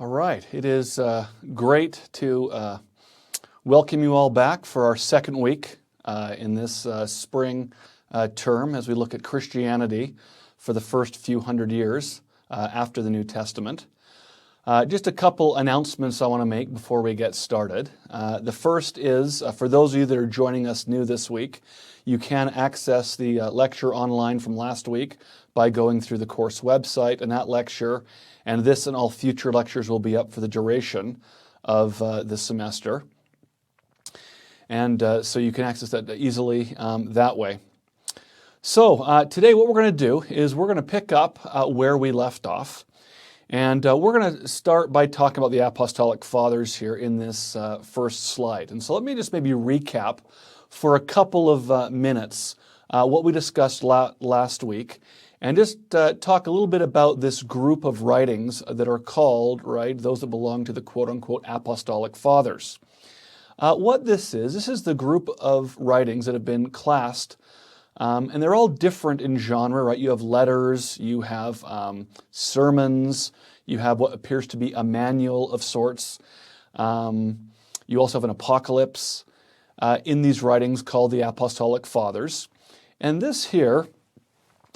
All right, it is great to welcome you all back for our second week in this spring term as we look at Christianity for the first few hundred years after the New Testament. Just a couple announcements I want to make before we get started. The first is, for those of you that are joining us new this week, you can access the lecture online from last week by going through the course website, and that lecture and this and all future lectures will be up for the duration of the semester. And so you can access that easily that way. So today what we're going to do is we're going to pick up where we left off. And we're going to start by talking about the Apostolic Fathers here in this first slide. And so let me just maybe recap for a couple of minutes what we discussed last week, and just talk a little bit about this group of writings that are called, right, those that belong to the quote-unquote Apostolic Fathers. What this is the group of writings that have been classed, and they're all different in genre, right? You have letters, you have sermons, you have what appears to be a manual of sorts. You also have an apocalypse in these writings called the Apostolic Fathers. And this here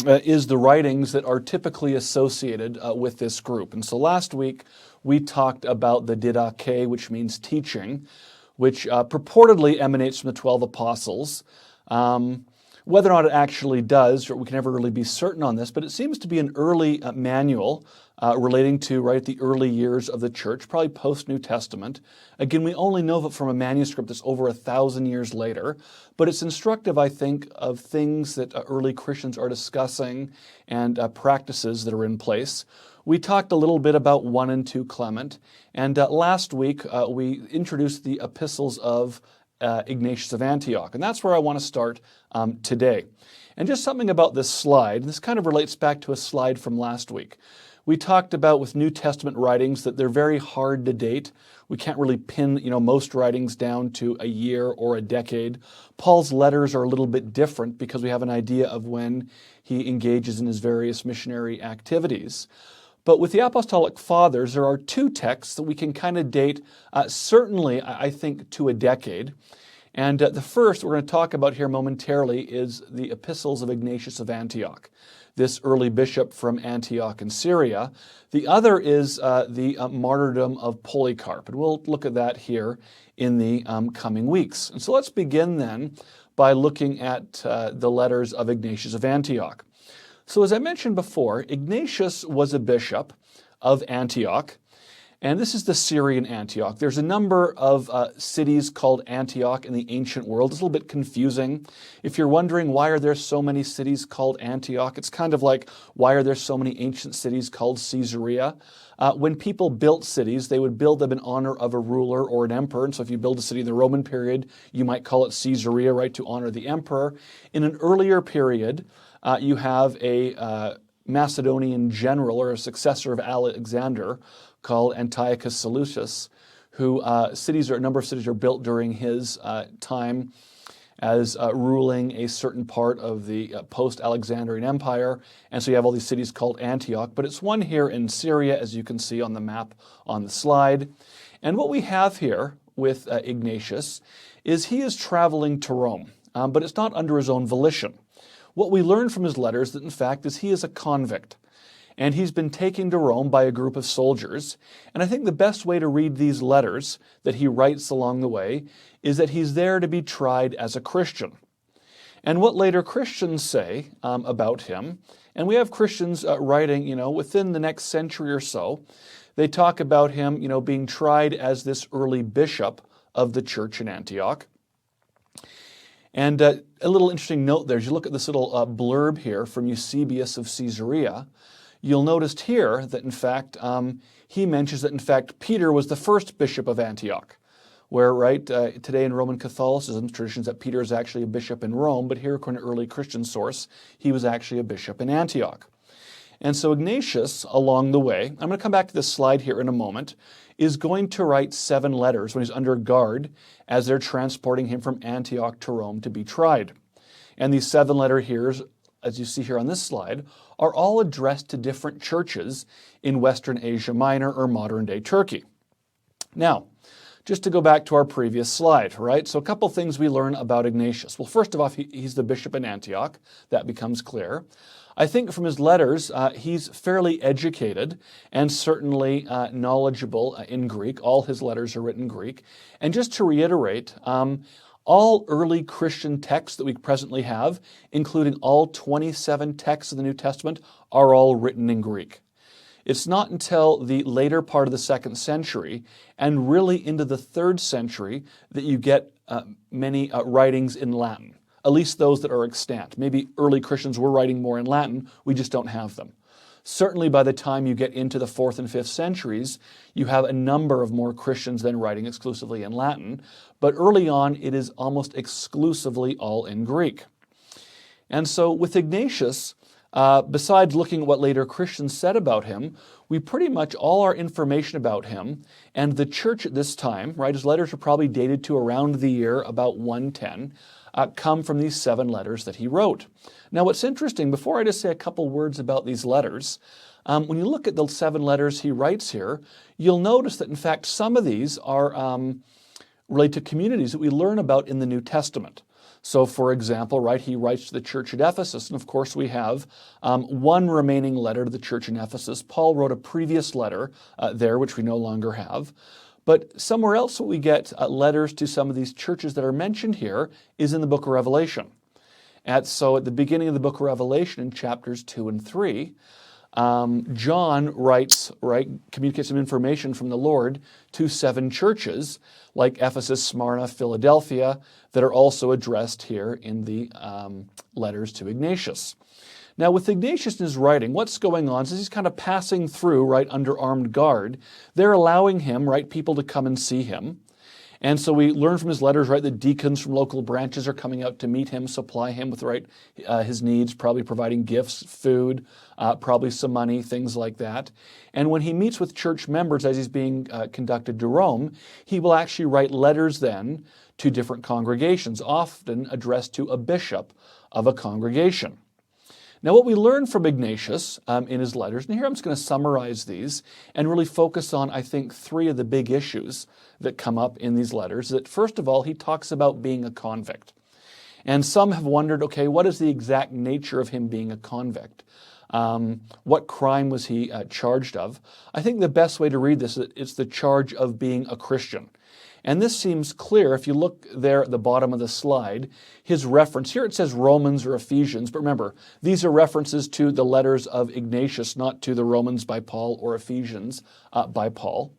is the writings that are typically associated with this group. And so last week we talked about the Didache, which means teaching, which purportedly emanates from the 12 apostles. Whether or not it actually does, or we can never really be certain on this, but it seems to be an early manual relating to the early years of the church, probably post-New Testament. Again, we only know of it from a manuscript that's over 1,000 years later, but it's instructive, I think, of things that early Christians are discussing and practices that are in place. We talked a little bit about 1 and 2 Clement, and last week we introduced the epistles of Ignatius of Antioch, and that's where I want to start today. And just something about this slide, this kind of relates back to a slide from last week. We talked about with New Testament writings that they're very hard to date. We can't really pin, most writings down to a year or a decade. Paul's letters are a little bit different because we have an idea of when he engages in his various missionary activities. But with the Apostolic Fathers, there are 2 texts that we can kind of date, certainly, I think, to a decade. And the first we're going to talk about here momentarily is the epistles of Ignatius of Antioch, this early bishop from Antioch in Syria. The other is the martyrdom of Polycarp, and we'll look at that here in the coming weeks. And so let's begin then by looking at the letters of Ignatius of Antioch. So as I mentioned before, Ignatius was a bishop of Antioch, and this is the Syrian Antioch. There's a number of cities called Antioch in the ancient world. It's a little bit confusing. If you're wondering why are there so many cities called Antioch, it's kind of like why are there so many ancient cities called Caesarea? When people built cities, they would build them in honor of a ruler or an emperor. And so if you build a city in the Roman period, you might call it Caesarea, right, to honor the emperor. In an earlier period, you have a Macedonian general or a successor of Alexander called Antiochus Seleucus, who a number of cities are built during his time as ruling a certain part of the post-Alexandrian Empire. And so you have all these cities called Antioch, but it's one here in Syria, as you can see on the map on the slide. And what we have here with Ignatius is he is traveling to Rome, but it's not under his own volition. What we learn from his letters that in fact is he is a convict, and he's been taken to Rome by a group of soldiers. And I think the best way to read these letters that he writes along the way is that he's there to be tried as a Christian. And what later Christians say about him, and we have Christians writing, within the next century or so, they talk about him, being tried as this early bishop of the church in Antioch. And a little interesting note there, as you look at this little blurb here from Eusebius of Caesarea, you'll notice here that in fact, he mentions that in fact Peter was the first bishop of Antioch, where today in Roman Catholicism, traditions that Peter is actually a bishop in Rome, but here according to early Christian source, he was actually a bishop in Antioch. And so Ignatius, along the way, I'm going to come back to this slide here in a moment, is going to write 7 letters when he's under guard as they're transporting him from Antioch to Rome to be tried. And these 7 letters as you see here on this slide, are all addressed to different churches in Western Asia Minor or modern-day Turkey. Now, just to go back to our previous slide, right? So a couple things we learn about Ignatius. Well, first of all, he's the bishop in Antioch. That becomes clear. I think from his letters, he's fairly educated and certainly knowledgeable in Greek. All his letters are written in Greek. And just to reiterate, all early Christian texts that we presently have, including all 27 texts of the New Testament, are all written in Greek. It's not until the later part of the 2nd century and really into the 3rd century that you get many writings in Latin, at least those that are extant. Maybe early Christians were writing more in Latin, we just don't have them. Certainly by the time you get into the 4th and 5th centuries, you have a number of more Christians then writing exclusively in Latin, but early on it is almost exclusively all in Greek. And so with Ignatius, besides looking at what later Christians said about him, we pretty much all our information about him and the church at this time, right, his letters are probably dated to around the year about 110, come from these 7 letters that he wrote. Now what's interesting, before I just say a couple words about these letters, when you look at the 7 letters he writes here, you'll notice that in fact some of these are related to communities that we learn about in the New Testament. So for example, right, he writes to the church at Ephesus, and of course we have one remaining letter to the church in Ephesus. Paul wrote a previous letter there, which we no longer have. But somewhere else we get letters to some of these churches that are mentioned here is in the book of Revelation. And so at the beginning of the book of Revelation in chapters 2 and 3, John writes, right, communicates some information from the Lord to 7 churches like Ephesus, Smyrna, Philadelphia, that are also addressed here in the letters to Ignatius. Now with Ignatius in his writing, what's going on is he's kind of passing through, right, under armed guard. They're allowing him, right, people to come and see him. And so we learn from his letters, right, the deacons from local branches are coming out to meet him, supply him with, right, his needs, probably providing gifts, food, probably some money, things like that. And when he meets with church members as he's being conducted to Rome, he will actually write letters then to different congregations, often addressed to a bishop of a congregation. Now what we learn from Ignatius in his letters, and here I'm just going to summarize these and really focus on, I think, 3 of the big issues that come up in these letters. That first of all, he talks about being a convict. And some have wondered, okay, what is the exact nature of him being a convict? What crime was he charged of? I think the best way to read this is it's the charge of being a Christian. And this seems clear if you look there at the bottom of the slide, his reference. Here it says Romans or Ephesians, but remember, these are references to the letters of Ignatius, not to the Romans by Paul or Ephesians by Paul.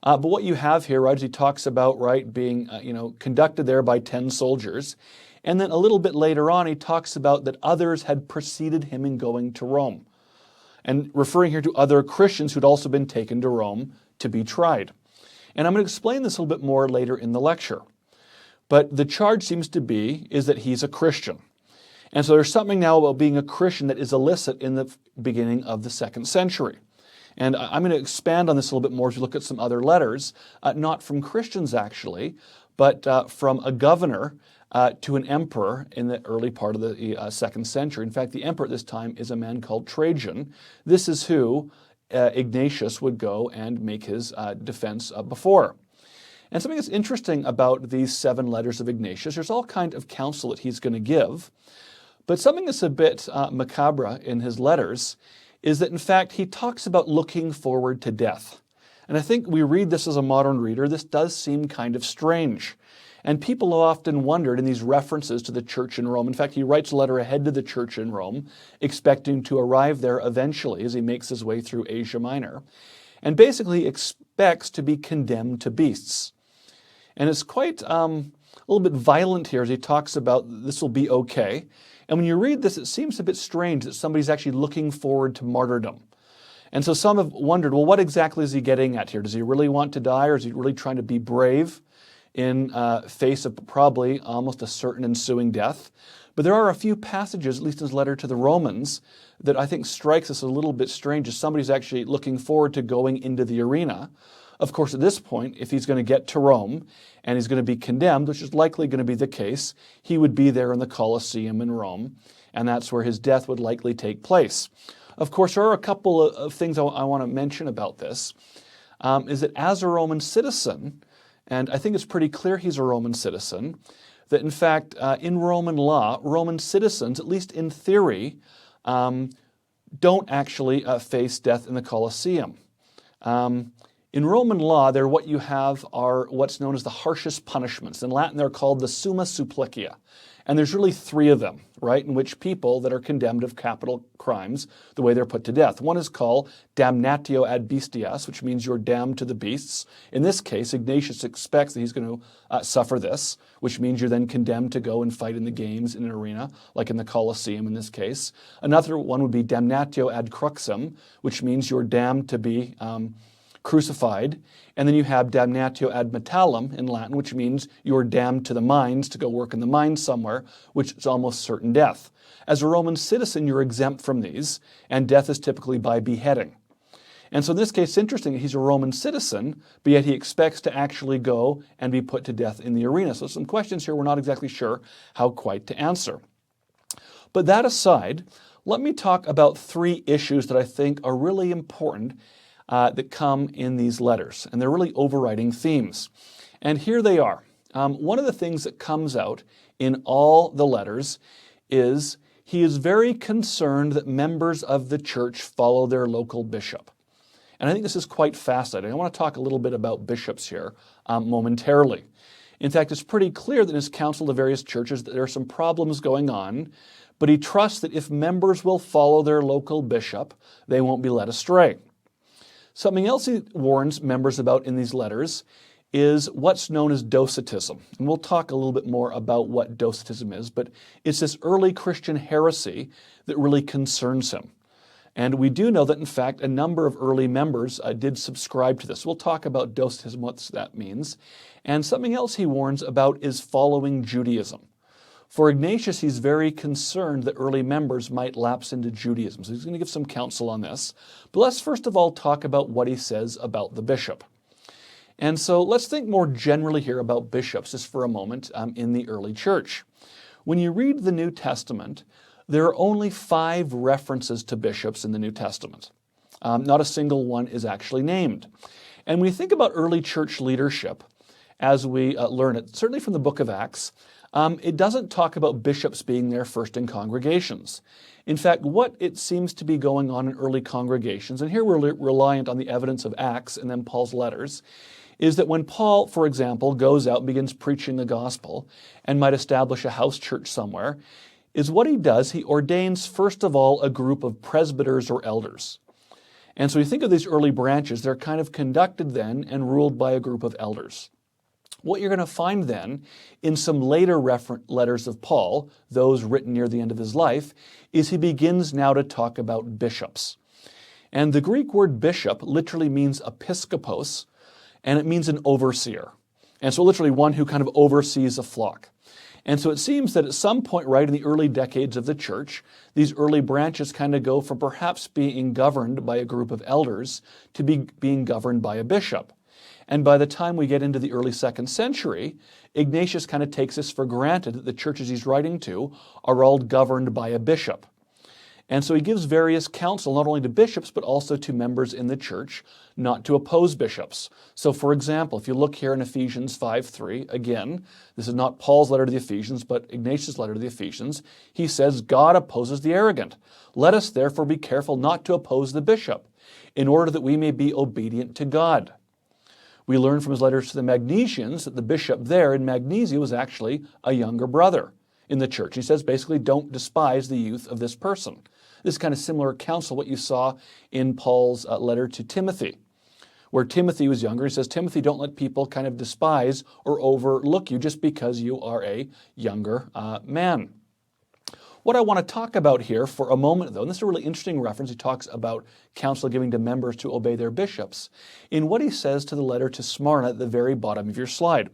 But what you have here, right, is he talks about, right, being, conducted there by 10 soldiers. And then a little bit later on, he talks about that others had preceded him in going to Rome. And referring here to other Christians who'd also been taken to Rome to be tried. And I'm going to explain this a little bit more later in the lecture. But the charge seems to be is that he's a Christian. And so there's something now about being a Christian that is illicit in the beginning of the 2nd century. And I'm going to expand on this a little bit more as we look at some other letters, not from Christians actually, but from a governor to an emperor in the early part of the 2nd century. In fact, the emperor at this time is a man called Trajan. This is who Ignatius would go and make his defense before. And something that's interesting about these 7 letters of Ignatius, there's all kind of counsel that he's going to give, but something that's a bit macabre in his letters is that in fact he talks about looking forward to death. And I think we read this as a modern reader, this does seem kind of strange. And people have often wondered in these references to the church in Rome. In fact, he writes a letter ahead to the church in Rome, expecting to arrive there eventually as he makes his way through Asia Minor, and basically expects to be condemned to beasts. And it's quite a little bit violent here as he talks about this will be okay. And when you read this, it seems a bit strange that somebody's actually looking forward to martyrdom. And so some have wondered, well, what exactly is he getting at here? Does he really want to die, or is he really trying to be brave in face of probably almost a certain ensuing death? But there are a few passages, at least in his letter to the Romans, that I think strikes us a little bit strange as somebody's actually looking forward to going into the arena. Of course, at this point, if he's going to get to Rome and he's going to be condemned, which is likely going to be the case, he would be there in the Colosseum in Rome, and that's where his death would likely take place. Of course, there are a couple of things I want to mention about this, is that as a Roman citizen, and I think it's pretty clear he's a Roman citizen, that in fact, in Roman law, Roman citizens, at least in theory, don't actually face death in the Colosseum. In Roman law, what you have are what's known as the harshest punishments. In Latin, they're called the summa supplicia. And there's really three of them, right, in which people that are condemned of capital crimes, the way they're put to death. One is called damnatio ad bestias, which means you're damned to the beasts. In this case, Ignatius expects that he's going to suffer this, which means you're then condemned to go and fight in the games in an arena, like in the Colosseum in this case. Another one would be damnatio ad cruxem, which means you're damned to be crucified. And then you have damnatio ad metallum in Latin, which means you're damned to the mines to go work in the mines somewhere, which is almost certain death. As a Roman citizen, you're exempt from these, and death is typically by beheading. And so in this case, it's interesting that he's a Roman citizen, but yet he expects to actually go and be put to death in the arena. So some questions here we're not exactly sure how quite to answer. But that aside, let me talk about three issues that I think are really important that come in these letters, and they're really overriding themes. And here they are. One of the things that comes out in all the letters is he is very concerned that members of the church follow their local bishop. And I think this is quite fascinating. I want to talk a little bit about bishops here momentarily. In fact, it's pretty clear that in his counsel to various churches that there are some problems going on, but he trusts that if members will follow their local bishop, they won't be led astray. Something else he warns members about in these letters is what's known as docetism. And we'll talk a little bit more about what docetism is, but it's this early Christian heresy that really concerns him. And we do know that, in fact, a number of early members did subscribe to this. We'll talk about docetism, what that means. And something else he warns about is following Judaism. For Ignatius, he's very concerned that early members might lapse into Judaism. So he's going to give some counsel on this. But let's first of all talk about what he says about the bishop. And so let's think more generally here about bishops just for a moment in the early church. When you read the New Testament, there are only 5 references to bishops in the New Testament. Not a single one is actually named. And when you think about early church leadership, as we learn it, certainly from the book of Acts, it doesn't talk about bishops being there first in congregations. In fact, what it seems to be going on in early congregations, and here we're reliant on the evidence of Acts and then Paul's letters, is that when Paul, for example, goes out and begins preaching the gospel and might establish a house church somewhere, is what he does, he ordains first of all a group of presbyters or elders. And so you think of these early branches, they're kind of conducted then and ruled by a group of elders. What you're going to find then in some later letters of Paul, those written near the end of his life, is he begins now to talk about bishops. And the Greek word bishop literally means episkopos, and it means an overseer. And so literally one who kind of oversees a flock. And so it seems that at some point right in the early decades of the church, these early branches kind of go from perhaps being governed by a group of elders to being governed by a bishop. And by the time we get into the early 2nd century, Ignatius kind of takes this for granted that the churches he's writing to are all governed by a bishop. And so he gives various counsel, not only to bishops, but also to members in the church, not to oppose bishops. So for example, if you look here in Ephesians 5:3, again, this is not Paul's letter to the Ephesians, but Ignatius' letter to the Ephesians, he says, God opposes the arrogant. Let us therefore be careful not to oppose the bishop, in order that we may be obedient to God. We learn from his letters to the Magnesians that the bishop there in Magnesia was actually a younger brother in the church. He says basically, don't despise the youth of this person. This is kind of similar counsel what you saw in Paul's letter to Timothy, where Timothy was younger. He says, Timothy, don't let people kind of despise or overlook you just because you are a younger man. What I want to talk about here for a moment, though, and this is a really interesting reference, he talks about counsel giving to members to obey their bishops, in what he says to the letter to Smyrna at the very bottom of your slide.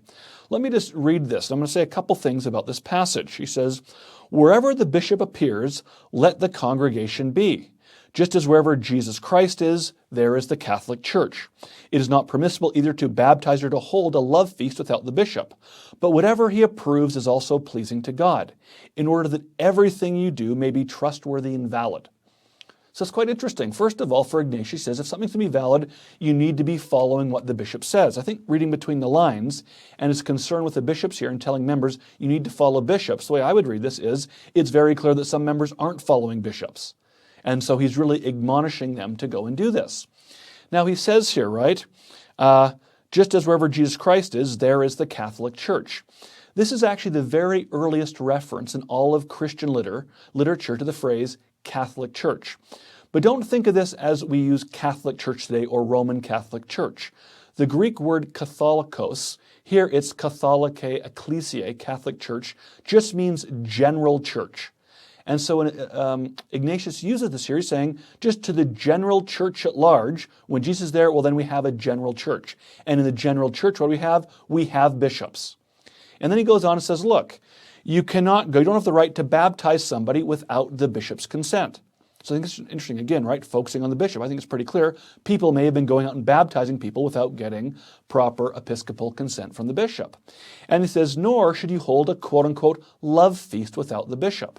Let me just read this. I'm going to say a couple things about this passage. He says, wherever the bishop appears, let the congregation be. Just as wherever Jesus Christ is, there is the Catholic Church. It is not permissible either to baptize or to hold a love feast without the bishop, but whatever he approves is also pleasing to God, in order that everything you do may be trustworthy and valid. So it's quite interesting. First of all, for Ignatius, he says if something's to be valid, you need to be following what the bishop says. I think reading between the lines and his concern with the bishops here and telling members you need to follow bishops, the way I would read this is it's very clear that some members aren't following bishops. And so he's really admonishing them to go and do this. Now he says here, right, just as wherever Jesus Christ is, there is the Catholic Church. This is actually the very earliest reference in all of Christian literature to the phrase Catholic Church. But don't think of this as we use Catholic Church today or Roman Catholic Church. The Greek word katholikos, here it's katholike ecclesiae, Catholic Church, just means general church. And so when Ignatius uses this here, he's saying just to the general church at large, when Jesus is there, well then we have a general church. And in the general church, what do we have? We have bishops. And then he goes on and says, look, you don't have the right to baptize somebody without the bishop's consent. So I think it's interesting, again, right, focusing on the bishop. I think it's pretty clear. People may have been going out and baptizing people without getting proper episcopal consent from the bishop. And he says, nor should you hold a quote-unquote love feast without the bishop.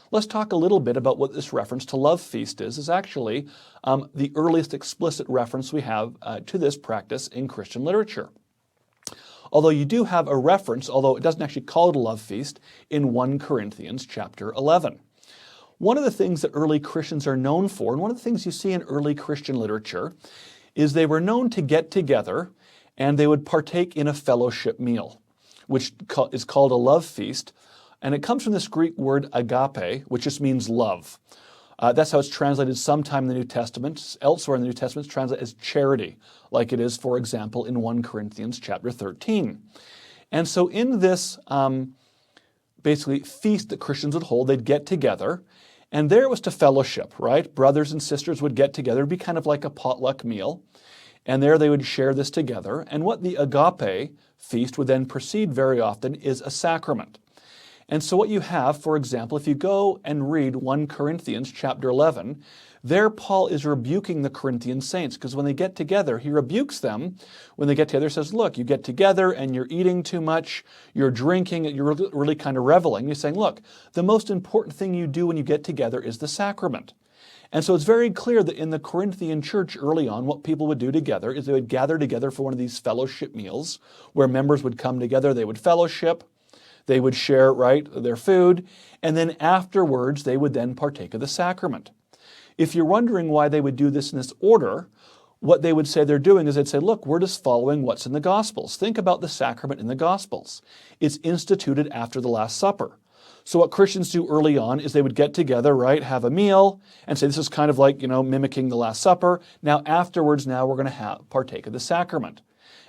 Let's talk a little bit about what this reference to love feast is. It's actually the earliest explicit reference we have to this practice in Christian literature. Although you do have a reference, although it doesn't actually call it a love feast, in 1 Corinthians chapter 11. One of the things that early Christians are known for, and one of the things you see in early Christian literature, is they were known to get together and they would partake in a fellowship meal, which is called a love feast. And it comes from this Greek word agape, which just means love. That's how it's translated sometime in the New Testament. Elsewhere in the New Testament, it's translated as charity, like it is, for example, in 1 Corinthians chapter 13. And so in this basically feast that Christians would hold, they'd get together, and there it was to fellowship, right? Brothers and sisters would get together. It'd be kind of like a potluck meal. And there they would share this together. And what the agape feast would then precede very often is a sacrament. And so what you have, for example, if you go and read 1 Corinthians chapter 11, there Paul is rebuking the Corinthian saints, because when they get together, he rebukes them. When they get together, he says, look, you get together and you're eating too much, you're drinking, you're really kind of reveling. He's saying, look, the most important thing you do when you get together is the sacrament. And so it's very clear that in the Corinthian church early on, what people would do together is they would gather together for one of these fellowship meals, where members would come together, they would fellowship, they would share, right, their food, and then afterwards they would then partake of the sacrament. If you're wondering why they would do this in this order, what they would say they're doing is they'd say, look, we're just following what's in the Gospels. Think about the sacrament in the Gospels. It's instituted after the Last Supper. So what Christians do early on is they would get together, right, have a meal, and say this is kind of like, mimicking the Last Supper. Now afterwards, now we're going to partake of the sacrament.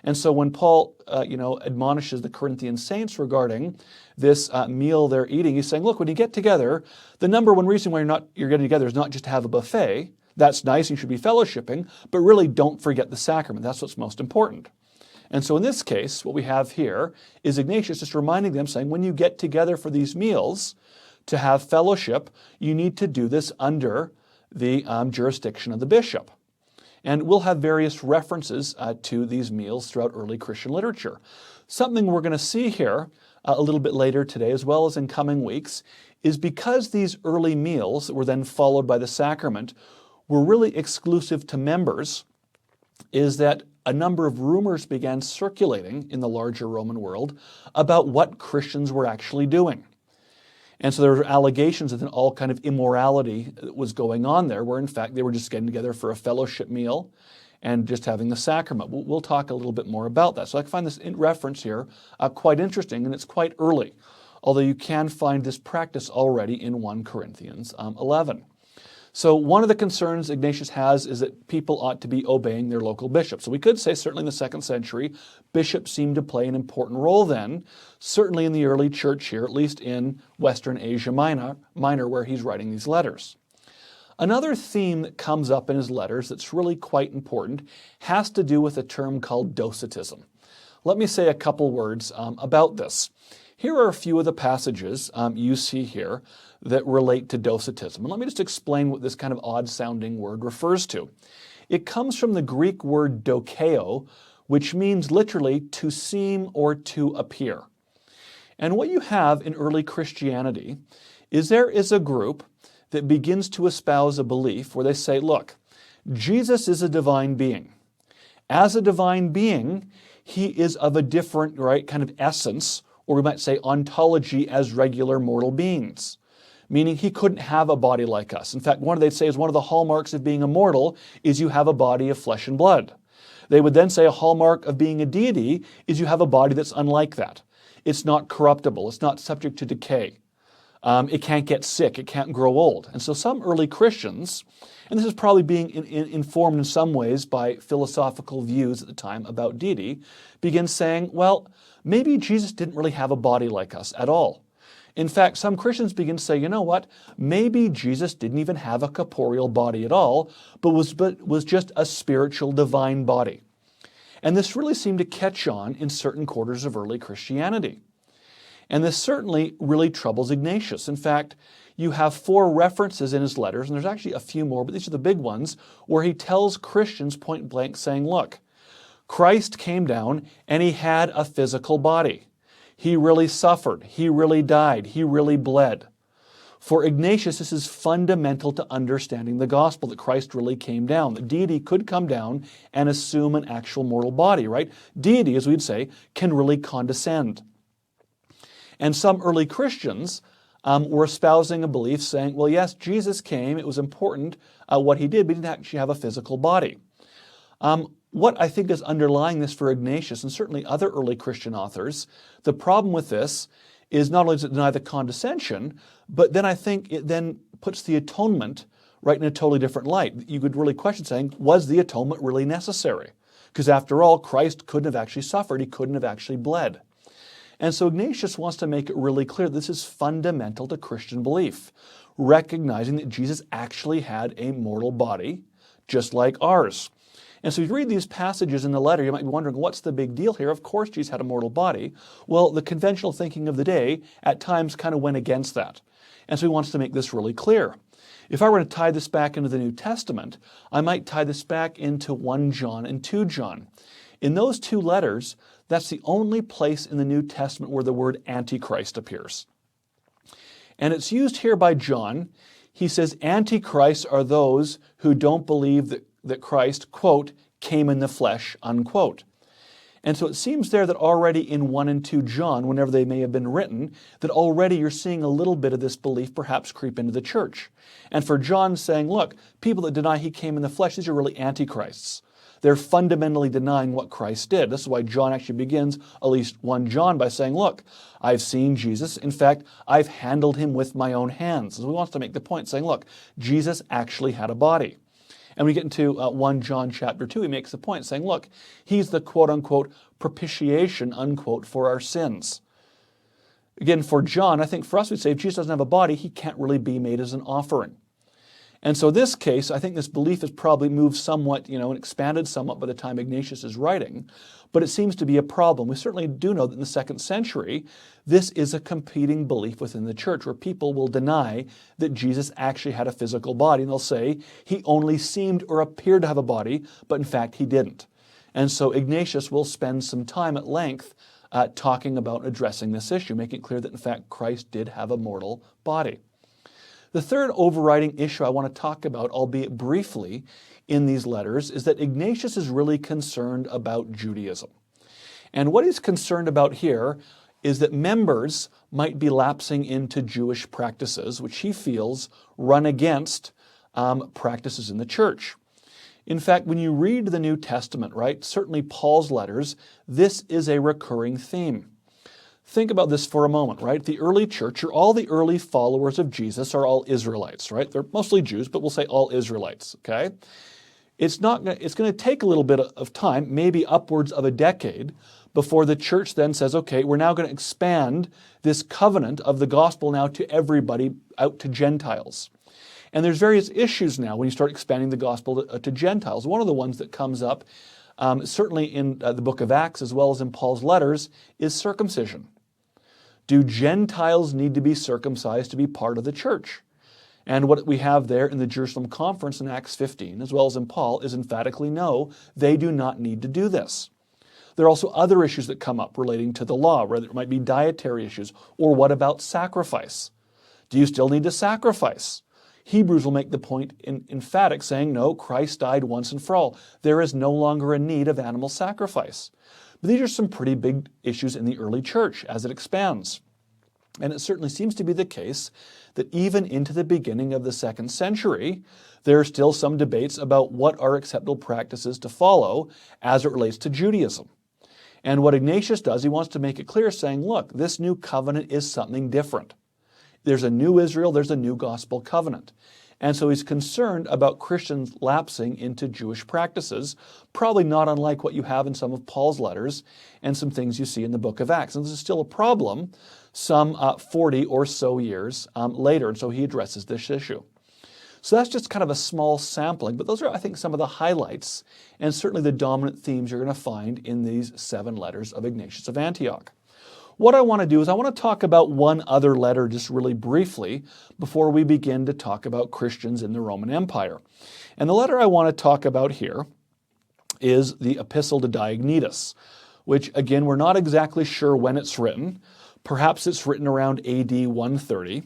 And so when Paul, admonishes the Corinthian saints regarding this meal they're eating, he's saying, look, when you get together, the number one reason why you're getting together is not just to have a buffet. That's nice, you should be fellowshipping, but really don't forget the sacrament. That's what's most important. And so in this case, what we have here is Ignatius just reminding them, saying, when you get together for these meals to have fellowship, you need to do this under the jurisdiction of the bishop. And we'll have various references to these meals throughout early Christian literature. Something we're going to see here a little bit later today, as well as in coming weeks, is because these early meals that were then followed by the sacrament were really exclusive to members, is that a number of rumors began circulating in the larger Roman world about what Christians were actually doing. And so there were allegations that all kind of immorality was going on there, where in fact they were just getting together for a fellowship meal and just having the sacrament. We'll talk a little bit more about that. So I find this reference here quite interesting, and it's quite early, although you can find this practice already in 1 Corinthians 11. So one of the concerns Ignatius has is that people ought to be obeying their local bishops. So we could say certainly in the 2nd century, bishops seemed to play an important role then, certainly in the early church here, at least in Western Asia Minor, where he's writing these letters. Another theme that comes up in his letters that's really quite important has to do with a term called docetism. Let me say a couple words about this. Here are a few of the passages you see here that relate to docetism. And let me just explain what this kind of odd-sounding word refers to. It comes from the Greek word dokeo, which means literally to seem or to appear. And what you have in early Christianity is there is a group that begins to espouse a belief where they say, look, Jesus is a divine being. As a divine being, he is of a different, kind of essence, or we might say ontology as regular mortal beings. Meaning he couldn't have a body like us. In fact, they'd say is one of the hallmarks of being immortal is you have a body of flesh and blood. They would then say a hallmark of being a deity is you have a body that's unlike that. It's not corruptible. It's not subject to decay. It can't get sick. It can't grow old. And so some early Christians, and this is probably being informed in some ways by philosophical views at the time about deity, begin saying, well, maybe Jesus didn't really have a body like us at all. In fact, some Christians begin to say, you know what, maybe Jesus didn't even have a corporeal body at all, but was just a spiritual divine body. And this really seemed to catch on in certain quarters of early Christianity. And this certainly really troubles Ignatius. In fact, you have 4 references in his letters, and there's actually a few more, but these are the big ones, where he tells Christians point blank saying, look, Christ came down and he had a physical body. He really suffered. He really died. He really bled. For Ignatius, this is fundamental to understanding the gospel, that Christ really came down. That deity could come down and assume an actual mortal body, right? Deity, as we'd say, can really condescend. And some early Christians were espousing a belief saying, well, yes, Jesus came. It was important what he did, but he didn't actually have a physical body. What I think is underlying this for Ignatius and certainly other early Christian authors, the problem with this is not only does it deny the condescension, but then I think it then puts the atonement right in a totally different light. You could really question saying, was the atonement really necessary? Because after all, Christ couldn't have actually suffered. He couldn't have actually bled. And so Ignatius wants to make it really clear this is fundamental to Christian belief, recognizing that Jesus actually had a mortal body, just like ours. And so if you read these passages in the letter, you might be wondering, what's the big deal here? Of course Jesus had a mortal body. Well, the conventional thinking of the day at times kind of went against that. And so he wants to make this really clear. If I were to tie this back into the New Testament, I might tie this back into 1 John and 2 John. In those 2 letters, that's the only place in the New Testament where the word Antichrist appears. And it's used here by John. He says, Antichrists are those who don't believe that Christ, quote, came in the flesh, unquote. And so it seems there that already in 1 and 2 John, whenever they may have been written, that already you're seeing a little bit of this belief perhaps creep into the church. And for John saying, look, people that deny he came in the flesh, these are really antichrists. They're fundamentally denying what Christ did. This is why John actually begins at least 1 John by saying, look, I've seen Jesus. In fact, I've handled him with my own hands. So he wants to make the point saying, look, Jesus actually had a body. And we get into 1 John chapter 2, he makes the point saying, look, he's the quote-unquote propitiation, unquote, for our sins. Again, for John, I think for us, we'd say if Jesus doesn't have a body, he can't really be made as an offering. And so this case, I think this belief has probably moved somewhat, and expanded somewhat by the time Ignatius is writing, but it seems to be a problem. We certainly do know that in the 2nd century, this is a competing belief within the church where people will deny that Jesus actually had a physical body, and they'll say he only seemed or appeared to have a body, but in fact he didn't. And so Ignatius will spend some time at length talking about addressing this issue, making it clear that in fact Christ did have a mortal body. The third overriding issue I want to talk about, albeit briefly, in these letters is that Ignatius is really concerned about Judaism. And what he's concerned about here is that members might be lapsing into Jewish practices, which he feels run against practices in the church. In fact, when you read the New Testament, right, certainly Paul's letters, this is a recurring theme. Think about this for a moment, right? The early church, or all the early followers of Jesus, are all Israelites, right? They're mostly Jews, but we'll say all Israelites, okay? It's going to take a little bit of time, maybe upwards of a decade, before the church then says, okay, we're now going to expand this covenant of the gospel now to everybody, out to Gentiles. And there's various issues now when you start expanding the gospel to Gentiles. One of the ones that comes up, certainly in the book of Acts as well as in Paul's letters, is circumcision. Do Gentiles need to be circumcised to be part of the church? And what we have there in the Jerusalem Conference in Acts 15, as well as in Paul, is emphatically no, they do not need to do this. There are also other issues that come up relating to the law, whether it might be dietary issues, or what about sacrifice? Do you still need to sacrifice? Hebrews will make the point emphatic, saying, no, Christ died once and for all. There is no longer a need of animal sacrifice. But these are some pretty big issues in the early church as it expands. And it certainly seems to be the case that even into the beginning of the 2nd century, there are still some debates about what are acceptable practices to follow as it relates to Judaism. And what Ignatius does, he wants to make it clear, saying, look, this new covenant is something different. There's a new Israel, there's a new gospel covenant. And so he's concerned about Christians lapsing into Jewish practices, probably not unlike what you have in some of Paul's letters and some things you see in the book of Acts. And this is still a problem some 40 or so years later, and so he addresses this issue. So that's just kind of a small sampling, but those are, I think, some of the highlights and certainly the dominant themes you're going to find in these 7 letters of Ignatius of Antioch. What I want to do is I want to talk about one other letter just really briefly before we begin to talk about Christians in the Roman Empire. And the letter I want to talk about here is the Epistle to Diognetus, which, again, we're not exactly sure when it's written. Perhaps it's written around AD 130.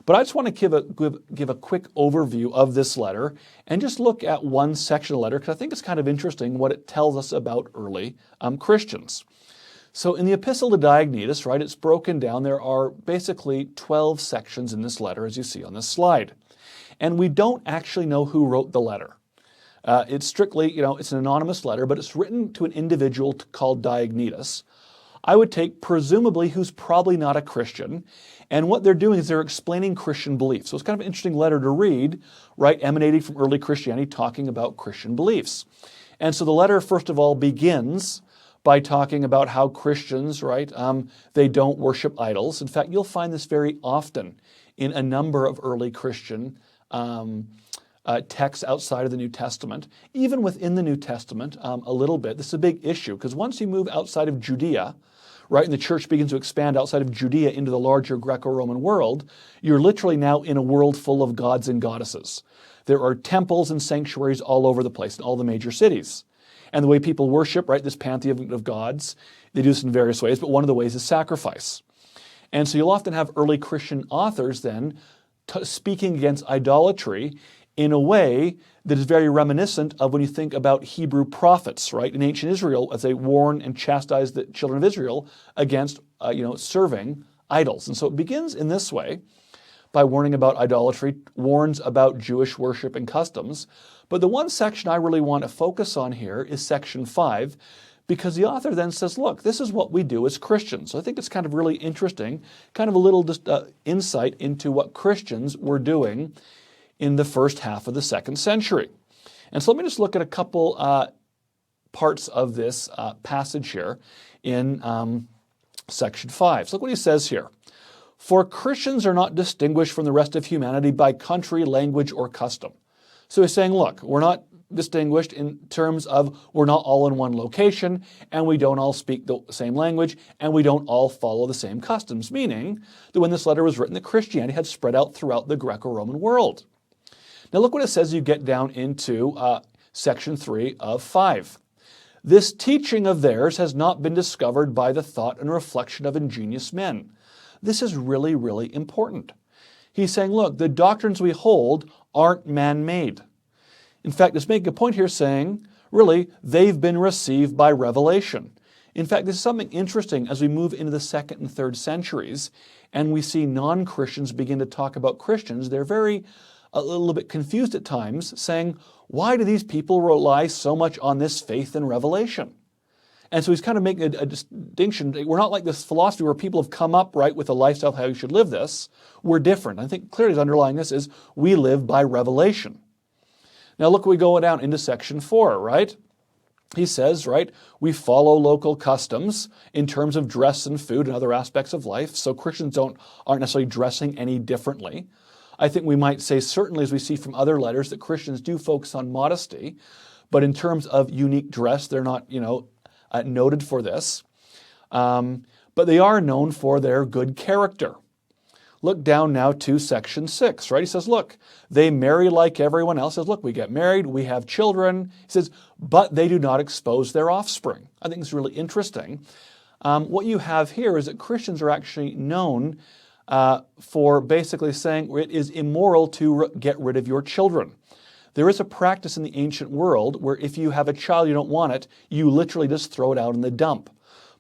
But I just want to give a quick overview of this letter and just look at one section of the letter because I think it's kind of interesting what it tells us about early Christians. So in the Epistle to Diognetus, right, it's broken down. There are basically 12 sections in this letter, as you see on this slide. And we don't actually know who wrote the letter. It's strictly, it's an anonymous letter, but it's written to an individual called Diognetus. I would take presumably who's probably not a Christian. And what they're doing is they're explaining Christian beliefs. So it's kind of an interesting letter to read, right, emanating from early Christianity, talking about Christian beliefs. And so the letter, first of all, begins by talking about how Christians, right, they don't worship idols. In fact, you'll find this very often in a number of early Christian texts outside of the New Testament. Even within the New Testament, a little bit. This is a big issue because once you move outside of Judea, right, and the church begins to expand outside of Judea into the larger Greco-Roman world, you're literally now in a world full of gods and goddesses. There are temples and sanctuaries all over the place in all the major cities. And the way people worship, right, this pantheon of gods, they do this in various ways, but one of the ways is sacrifice. And so you'll often have early Christian authors then speaking against idolatry in a way that is very reminiscent of when you think about Hebrew prophets, right, in ancient Israel as they warn and chastise the children of Israel against, serving idols. And so it begins in this way by warning about idolatry, warns about Jewish worship and customs. But the one section I really want to focus on here is section 5, because the author then says, look, this is what we do as Christians. So I think it's kind of really interesting, kind of a little insight into what Christians were doing in the first half of the 2nd century. And so let me just look at a couple parts of this passage here in section 5. So look what he says here. For Christians are not distinguished from the rest of humanity by country, language, or custom. So he's saying, look, we're not distinguished in terms of we're not all in one location, and we don't all speak the same language, and we don't all follow the same customs, meaning that when this letter was written, that Christianity had spread out throughout the Greco-Roman world. Now look what it says as you get down into section 3 of 5. This teaching of theirs has not been discovered by the thought and reflection of ingenious men. This is really, really important. He's saying, look, the doctrines we hold aren't man-made. In fact, let's make a point here saying, really, they've been received by revelation. In fact, this is something interesting as we move into the 2nd and 3rd centuries, and we see non-Christians begin to talk about Christians. They're a little bit confused at times, saying, why do these people rely so much on this faith and revelation? And so he's kind of making a distinction. We're not like this philosophy where people have come up, right, with a lifestyle of how you should live this. We're different. I think clearly his underlying this is we live by revelation. Now look, we go down into section 4, right? He says, right, we follow local customs in terms of dress and food and other aspects of life. So Christians aren't necessarily dressing any differently. I think we might say, certainly as we see from other letters, that Christians do focus on modesty. But in terms of unique dress, they're not, noted for this. But but they are known for their good character. Look down now to section 6, right? He says, look, they marry like everyone else. He says, look, we get married, we have children. He says, but they do not expose their offspring. I think it's really interesting. What you have here is that Christians are actually known for basically saying it is immoral to get rid of your children. There is a practice in the ancient world where if you have a child you don't want it, you literally just throw it out in the dump.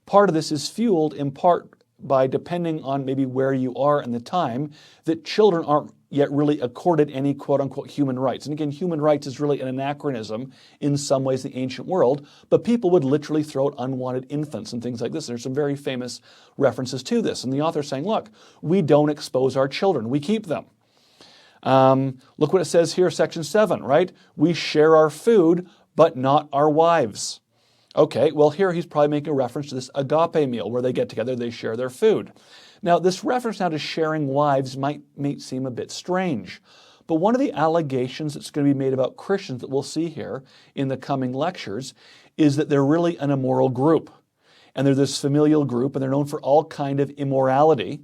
Part of this is fueled in part by, depending on maybe where you are in the time, that children aren't yet really accorded any quote-unquote human rights. And again, human rights is really an anachronism in some ways in the ancient world, but people would literally throw out unwanted infants and things like this. There's some very famous references to this. And the author's saying, look, we don't expose our children, we keep them. Look what it says here, section 7, right? We share our food, but not our wives. Okay, well here he's probably making a reference to this agape meal where they get together, they share their food. Now this reference now to sharing wives might seem a bit strange, but one of the allegations that's going to be made about Christians that we'll see here in the coming lectures is that they're really an immoral group. And they're this familial group, and they're known for all kind of immorality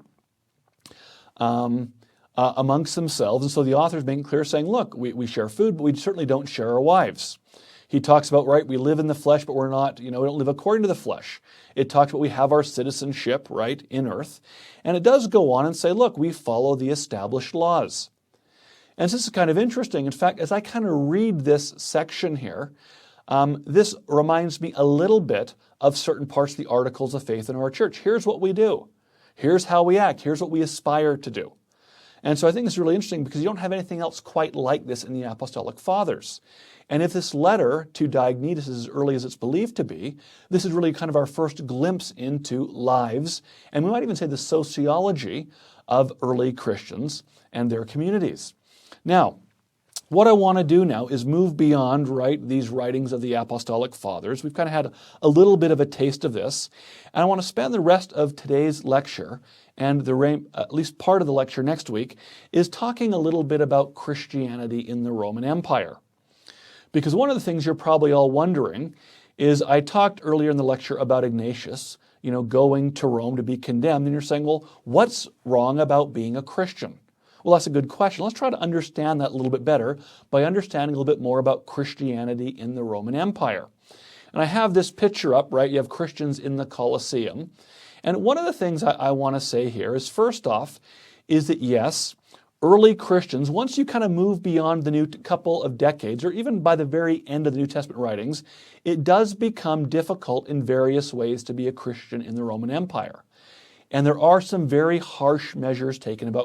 amongst themselves. And so the author's making clear, saying, look, we share food, but we certainly don't share our wives. He talks about, right, we live in the flesh, but we're not, we don't live according to the flesh. It talks about we have our citizenship, right, in earth. And it does go on and say, look, we follow the established laws. And this is kind of interesting. In fact, as I kind of read this section here, this reminds me a little bit of certain parts of the articles of faith in our church. Here's what we do. Here's how we act. Here's what we aspire to do. And so I think it's really interesting because you don't have anything else quite like this in the Apostolic Fathers. And if this letter to Diognetus is as early as it's believed to be, this is really kind of our first glimpse into lives, and we might even say the sociology of early Christians and their communities. Now, what I want to do now is move beyond, right, these writings of the Apostolic Fathers. We've kind of had a little bit of a taste of this, and I want to spend the rest of today's lecture and at least part of the lecture next week is talking a little bit about Christianity in the Roman Empire. Because one of the things you're probably all wondering is I talked earlier in the lecture about Ignatius, going to Rome to be condemned, and you're saying, well, what's wrong about being a Christian? Well, that's a good question. Let's try to understand that a little bit better by understanding a little bit more about Christianity in the Roman Empire. And I have this picture up, right? You have Christians in the Colosseum. And one of the things I want to say here is, first off, is that yes, early Christians, once you kind of move beyond the new couple of decades, or even by the very end of the New Testament writings, it does become difficult in various ways to be a Christian in the Roman Empire. And there are some very harsh measures taken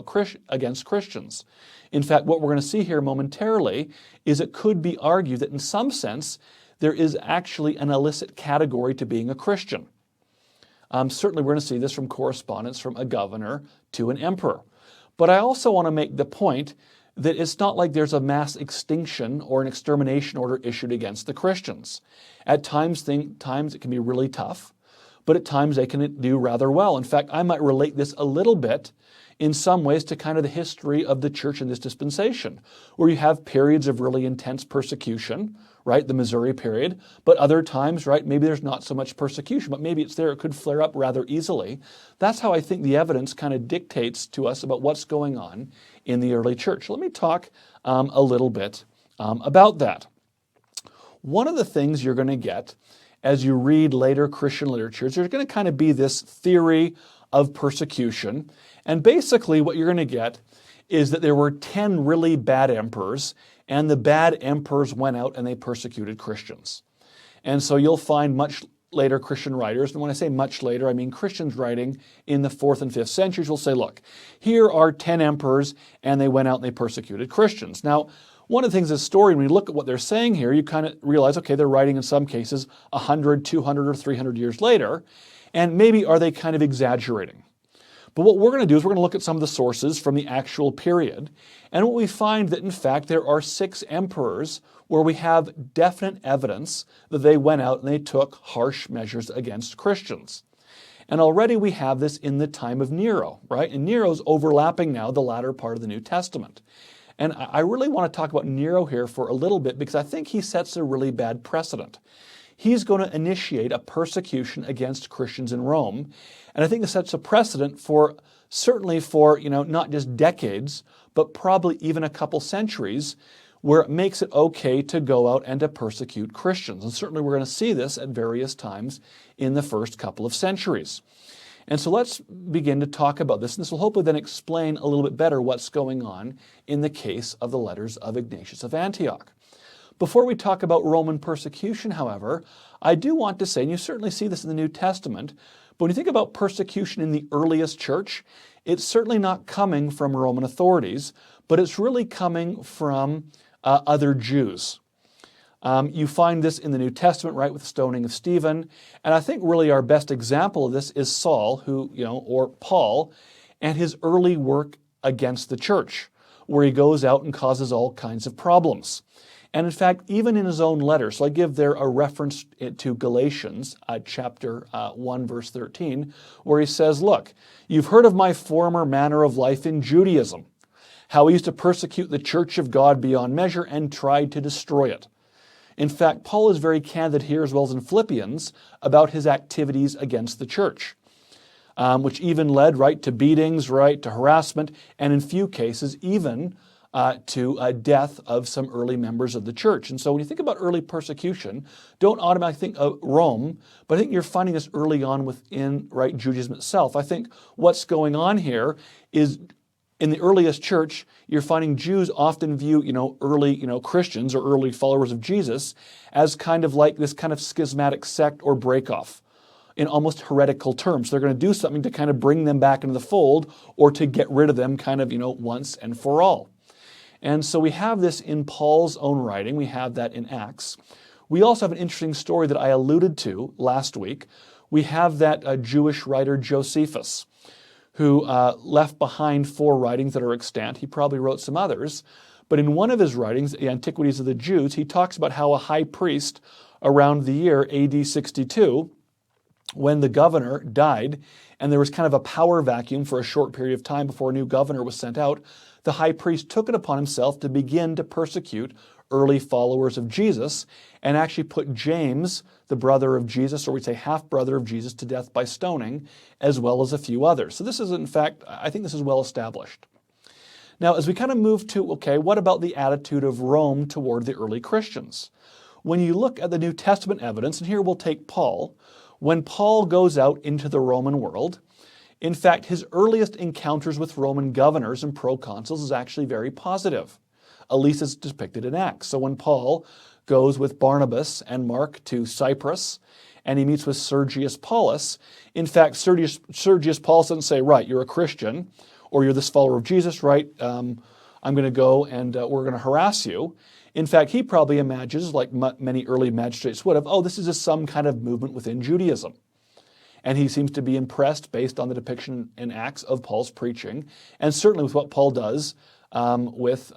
against Christians. In fact, what we're going to see here momentarily is it could be argued that in some sense, there is actually an illicit category to being a Christian. Certainly we're going to see this from correspondence from a governor to an emperor. But I also want to make the point that it's not like there's a mass extinction or an extermination order issued against the Christians. At times it can be really tough, but at times they can do rather well. In fact, I might relate this a little bit in some ways to kind of the history of the church in this dispensation, where you have periods of really intense persecution, right, the Missouri period, but other times, right, maybe there's not so much persecution, but maybe it's there, it could flare up rather easily. That's how I think the evidence kind of dictates to us about what's going on in the early church. Let me talk a little bit about that. One of the things you're going to get as you read later Christian literature is there's going to kind of be this theory of persecution, and basically what you're going to get is that there were 10 really bad emperors, and the bad emperors went out and they persecuted Christians. And so you'll find much later Christian writers, and when I say much later, I mean Christians writing in the 4th and 5th centuries will say, look, here are 10 emperors, and they went out and they persecuted Christians. Now, one of the things in the story, when you look at what they're saying here, you kind of realize, okay, they're writing in some cases 100, 200, or 300 years later, and maybe are they kind of exaggerating? But what we're going to do is we're going to look at some of the sources from the actual period, and what we find that in fact there are 6 emperors where we have definite evidence that they went out and they took harsh measures against Christians. And already we have this in the time of Nero, right? And Nero's overlapping now the latter part of the New Testament. And I really want to talk about Nero here for a little bit because I think he sets a really bad precedent. he's going to initiate a persecution against Christians in Rome. And I think this sets a precedent for, certainly for, not just decades, but probably even a couple centuries, where it makes it okay to go out and to persecute Christians. And certainly we're going to see this at various times in the first couple of centuries. And so let's begin to talk about this, and this will hopefully then explain a little bit better what's going on in the case of the letters of Ignatius of Antioch. Before we talk about Roman persecution, however, I do want to say, and you certainly see this in the New Testament, but when you think about persecution in the earliest church, it's certainly not coming from Roman authorities, but it's really coming from other Jews. You find this in the New Testament, right, with the stoning of Stephen. And I think really our best example of this is Saul, or Paul, and his early work against the church, where he goes out and causes all kinds of problems. And in fact, even in his own letter, so I give there a reference to Galatians, chapter 1, verse 13, where he says, look, you've heard of my former manner of life in Judaism, how he used to persecute the church of God beyond measure and tried to destroy it. In fact, Paul is very candid here, as well as in Philippians, about his activities against the church, which even led, right, to beatings, right, to harassment, and in few cases, even to death of some early members of the church. And so when you think about early persecution, don't automatically think of Rome, but I think you're finding this early on within, right, Judaism itself. I think what's going on here is, in the earliest church, you're finding Jews often view, early, Christians or early followers of Jesus as kind of like this kind of schismatic sect or breakoff in almost heretical terms. They're going to do something to kind of bring them back into the fold or to get rid of them kind of, once and for all. And so we have this in Paul's own writing. We have that in Acts. We also have an interesting story that I alluded to last week. We have that Jewish writer Josephus, who left behind 4 writings that are extant. He probably wrote some others. But in one of his writings, The Antiquities of the Jews, he talks about how a high priest around the year AD 62, when the governor died, and there was kind of a power vacuum for a short period of time before a new governor was sent out, the high priest took it upon himself to begin to persecute early followers of Jesus and actually put James, the brother of Jesus, or we'd say half-brother of Jesus, to death by stoning, as well as a few others. So this is, in fact, I think this is well established. Now, as we kind of move to, okay, what about the attitude of Rome toward the early Christians? When you look at the New Testament evidence, and here we'll take Paul, when Paul goes out into the Roman world, in fact, his earliest encounters with Roman governors and proconsuls is actually very positive, at least as depicted in Acts. So when Paul goes with Barnabas and Mark to Cyprus, and he meets with Sergius Paulus, in fact, Sergius Paulus doesn't say, right, you're a Christian, or you're this follower of Jesus, right, I'm going to go and we're going to harass you. In fact, he probably imagines, like many early magistrates would have, oh, this is just some kind of movement within Judaism. And he seems to be impressed, based on the depiction in Acts of Paul's preaching, and certainly with what Paul does with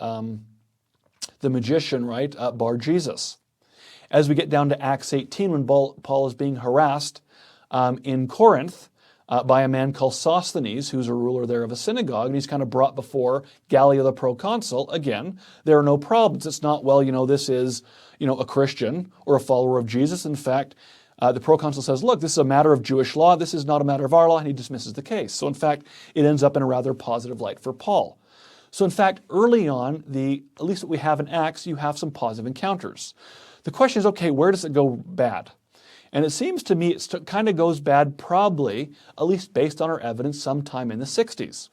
the magician, right, Bar Jesus. As we get down to Acts 18, when Paul is being harassed in Corinth by a man called Sosthenes, who's a ruler there of a synagogue, and he's kind of brought before Gallio the proconsul. Again, there are no problems. It's not, well, this is, a Christian or a follower of Jesus. In fact, the proconsul says, look, this is a matter of Jewish law. This is not a matter of our law, and he dismisses the case. So in fact, it ends up in a rather positive light for Paul. So in fact, early on, at least what we have in Acts, you have some positive encounters. The question is, okay, where does it go bad? And it seems to me it kind of goes bad probably, at least based on our evidence, sometime in the 60s.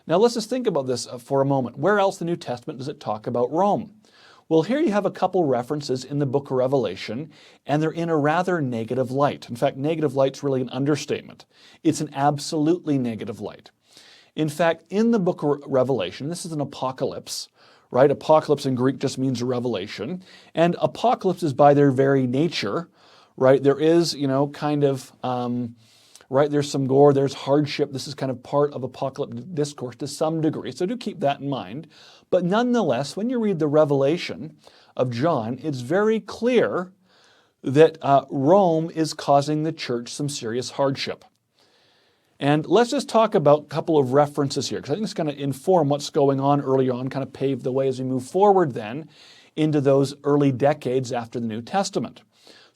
Now let's just think about this for a moment. Where else in the New Testament does it talk about Rome? Well, here you have a couple references in the book of Revelation, and they're in a rather negative light. In fact, negative light's really an understatement. It's an absolutely negative light. In fact, in the book of Revelation, this is an apocalypse, right? Apocalypse in Greek just means a revelation. And apocalypse is by their very nature, right? There is, right, there's some gore, there's hardship. This is kind of part of apocalyptic discourse to some degree. So do keep that in mind. But nonetheless, when you read the Revelation of John, it's very clear that Rome is causing the church some serious hardship. And let's just talk about a couple of references here, because I think it's going to inform what's going on earlier on, kind of pave the way as we move forward then into those early decades after the New Testament.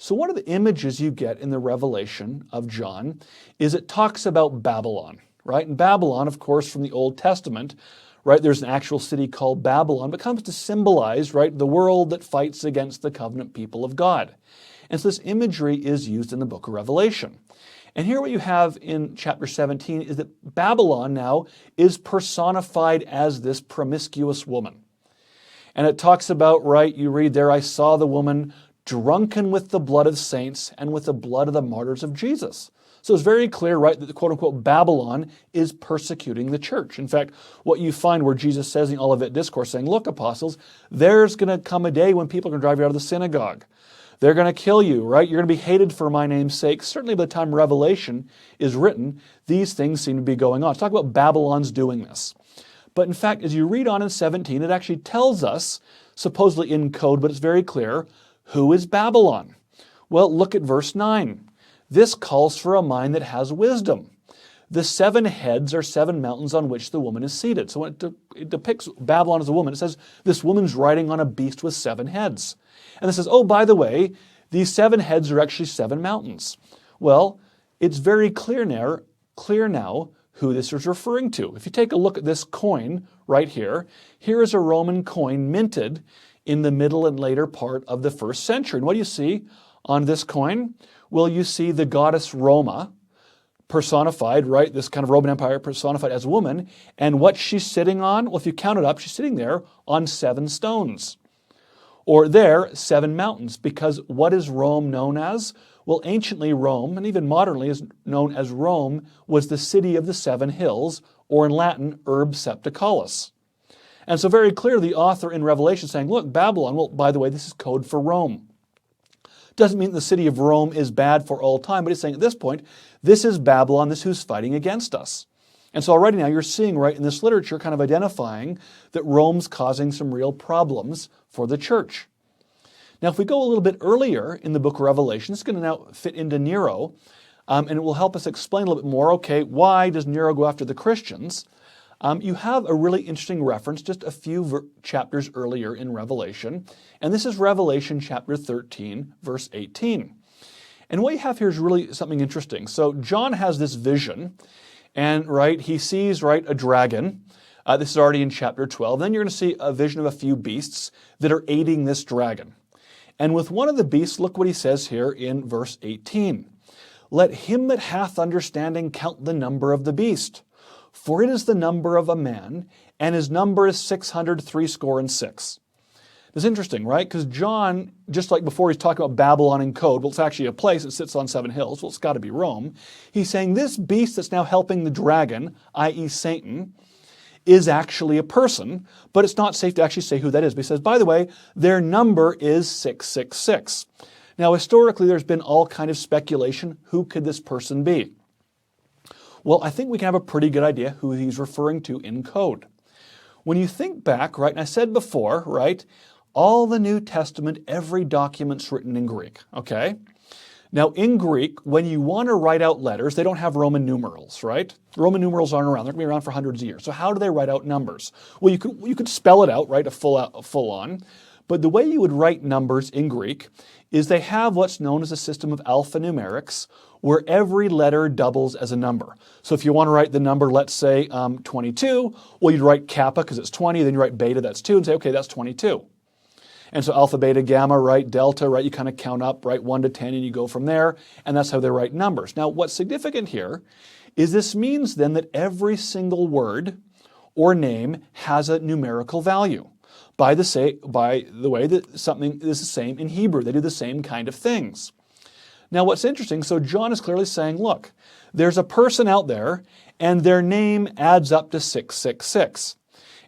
So one of the images you get in the Revelation of John is it talks about Babylon, right? And Babylon, of course, from the Old Testament, right, there's an actual city called Babylon, but comes to symbolize, right, the world that fights against the covenant people of God. And so this imagery is used in the book of Revelation. And here what you have in chapter 17 is that Babylon now is personified as this promiscuous woman. And it talks about, right, you read there, I saw the woman drunken with the blood of saints and with the blood of the martyrs of Jesus. So it's very clear, right, that the quote-unquote Babylon is persecuting the church. In fact, what you find where Jesus says in the Olivet Discourse saying, look, apostles, there's going to come a day when people are going to drive you out of the synagogue. They're going to kill you, right? You're going to be hated for my name's sake. Certainly by the time Revelation is written, these things seem to be going on. Let's talk about Babylon's doing this. But in fact, as you read on in 17, it actually tells us, supposedly in code, but it's very clear, who is Babylon? Well, look at verse 9. This calls for a mind that has wisdom. The 7 heads are 7 mountains on which the woman is seated. So when it depicts Babylon as a woman, it says this woman's riding on a beast with 7 heads. And it says, oh, by the way, these 7 heads are actually 7 mountains. Well, it's very clear now who this is referring to. If you take a look at this coin right here, here is a Roman coin minted in the middle and later part of the 1st century. And what do you see on this coin? Well, you see the goddess Roma personified, right? This kind of Roman Empire personified as a woman. And what she's sitting on? Well, if you count it up, she's sitting there on 7 stones. Or there, 7 mountains. Because what is Rome known as? Well, anciently Rome, and even modernly is known as Rome, was the city of the 7 hills, or in Latin, Urbe Septicalis. And so very clearly the author in Revelation is saying, look, Babylon, well, by the way, this is code for Rome. Doesn't mean the city of Rome is bad for all time, but it's saying at this point, this is Babylon, this is who's fighting against us. And so already now you're seeing, right, in this literature kind of identifying that Rome's causing some real problems for the church. Now, if we go a little bit earlier in the book of Revelation, it's going to now fit into Nero, and it will help us explain a little bit more, okay, why does Nero go after the Christians? You have a really interesting reference just a few chapters earlier in Revelation, and this is Revelation chapter 13, verse 18. And what you have here is really something interesting. So John has this vision, and right, he sees, right, a dragon. This is already in chapter 12. Then you're going to see a vision of a few beasts that are aiding this dragon. And with one of the beasts, look what he says here in verse 18. Let him that hath understanding count the number of the beast, for it is the number of a man, and his number is 666. It's interesting, right? Because John, just like before he's talking about Babylon in code, well, it's actually a place that sits on 7 hills, well, it's got to be Rome. He's saying this beast that's now helping the dragon, i.e. Satan, is actually a person, but it's not safe to actually say who that is. But he says, by the way, their number is 666. Now, historically, there's been all kind of speculation. Who could this person be? Well, I think we can have a pretty good idea who he's referring to in code. When you think back, right, and I said before, right, all the New Testament, every document's written in Greek, okay? Now, in Greek, when you want to write out letters, they don't have Roman numerals, right? Roman numerals aren't around. They're going to be around for hundreds of years. So how do they write out numbers? Well, you could spell it out, right, a full on. But the way you would write numbers in Greek is they have what's known as a system of alphanumerics, where every letter doubles as a number. So if you want to write the number, let's say 22, well, you'd write kappa because it's 20, then you write beta, that's 2, and say, okay, that's 22. And so alpha, beta, gamma, right, delta, right, you kind of count up, right, 1 to 10, and you go from there, and that's how they write numbers. Now, what's significant here is this means then that every single word or name has a numerical value. By the way that something is the same in Hebrew. They do the same kind of things. Now, what's interesting, so John is clearly saying, look, there's a person out there, and their name adds up to 666.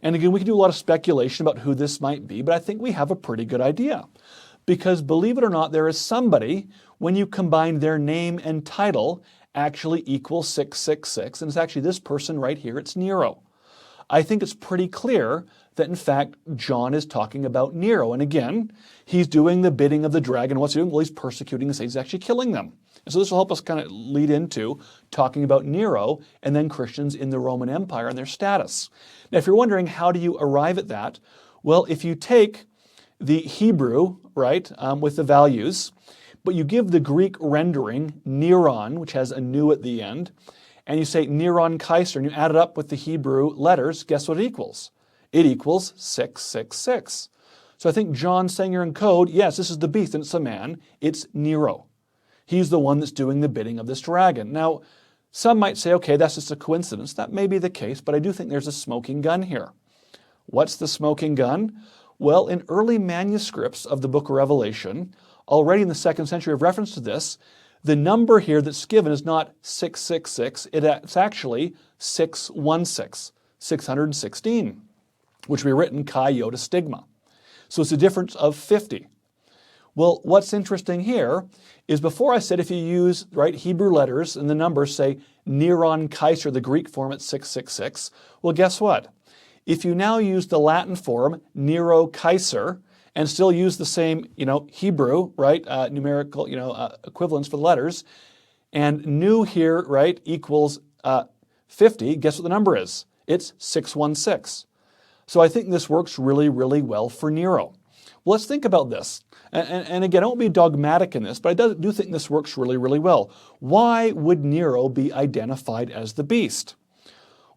And again, we can do a lot of speculation about who this might be, but I think we have a pretty good idea. Because believe it or not, there is somebody, when you combine their name and title, actually equals 666, and it's actually this person right here, it's Nero. I think it's pretty clear that, in fact, John is talking about Nero. And again, he's doing the bidding of the dragon. What's he doing? Well, he's persecuting the saints. He's actually killing them. And so this will help us kind of lead into talking about Nero and then Christians in the Roman Empire and their status. Now, if you're wondering, how do you arrive at that? Well, if you take the Hebrew, right, with the values, but you give the Greek rendering, Neron, which has a nu at the end, and you say Neron Kaiser, and you add it up with the Hebrew letters, guess what it equals? It equals 666. So I think John's saying here in code, yes, this is the beast, and it's a man. It's Nero. He's the one that's doing the bidding of this dragon. Now, some might say, okay, that's just a coincidence. That may be the case, but I do think there's a smoking gun here. What's the smoking gun? Well, in early manuscripts of the book of Revelation, already in the 2nd century of reference to this, the number here that's given is not 666, it's actually 616, 616, which we written chi iota stigma. So it's a difference of 50. Well, what's interesting here is before I said if you use Hebrew letters and the numbers say Neron Kaiser, the Greek form at 666, well, guess what? If you now use the Latin form Nero Kaiser and still use the same, Hebrew, numerical, equivalents for the letters, and nu here, equals 50, guess what the number is? It's 616. So I think this works really, really well for Nero. Well, let's think about this. And again, I won't be dogmatic in this, but I do think this works really, really well. Why would Nero be identified as the beast?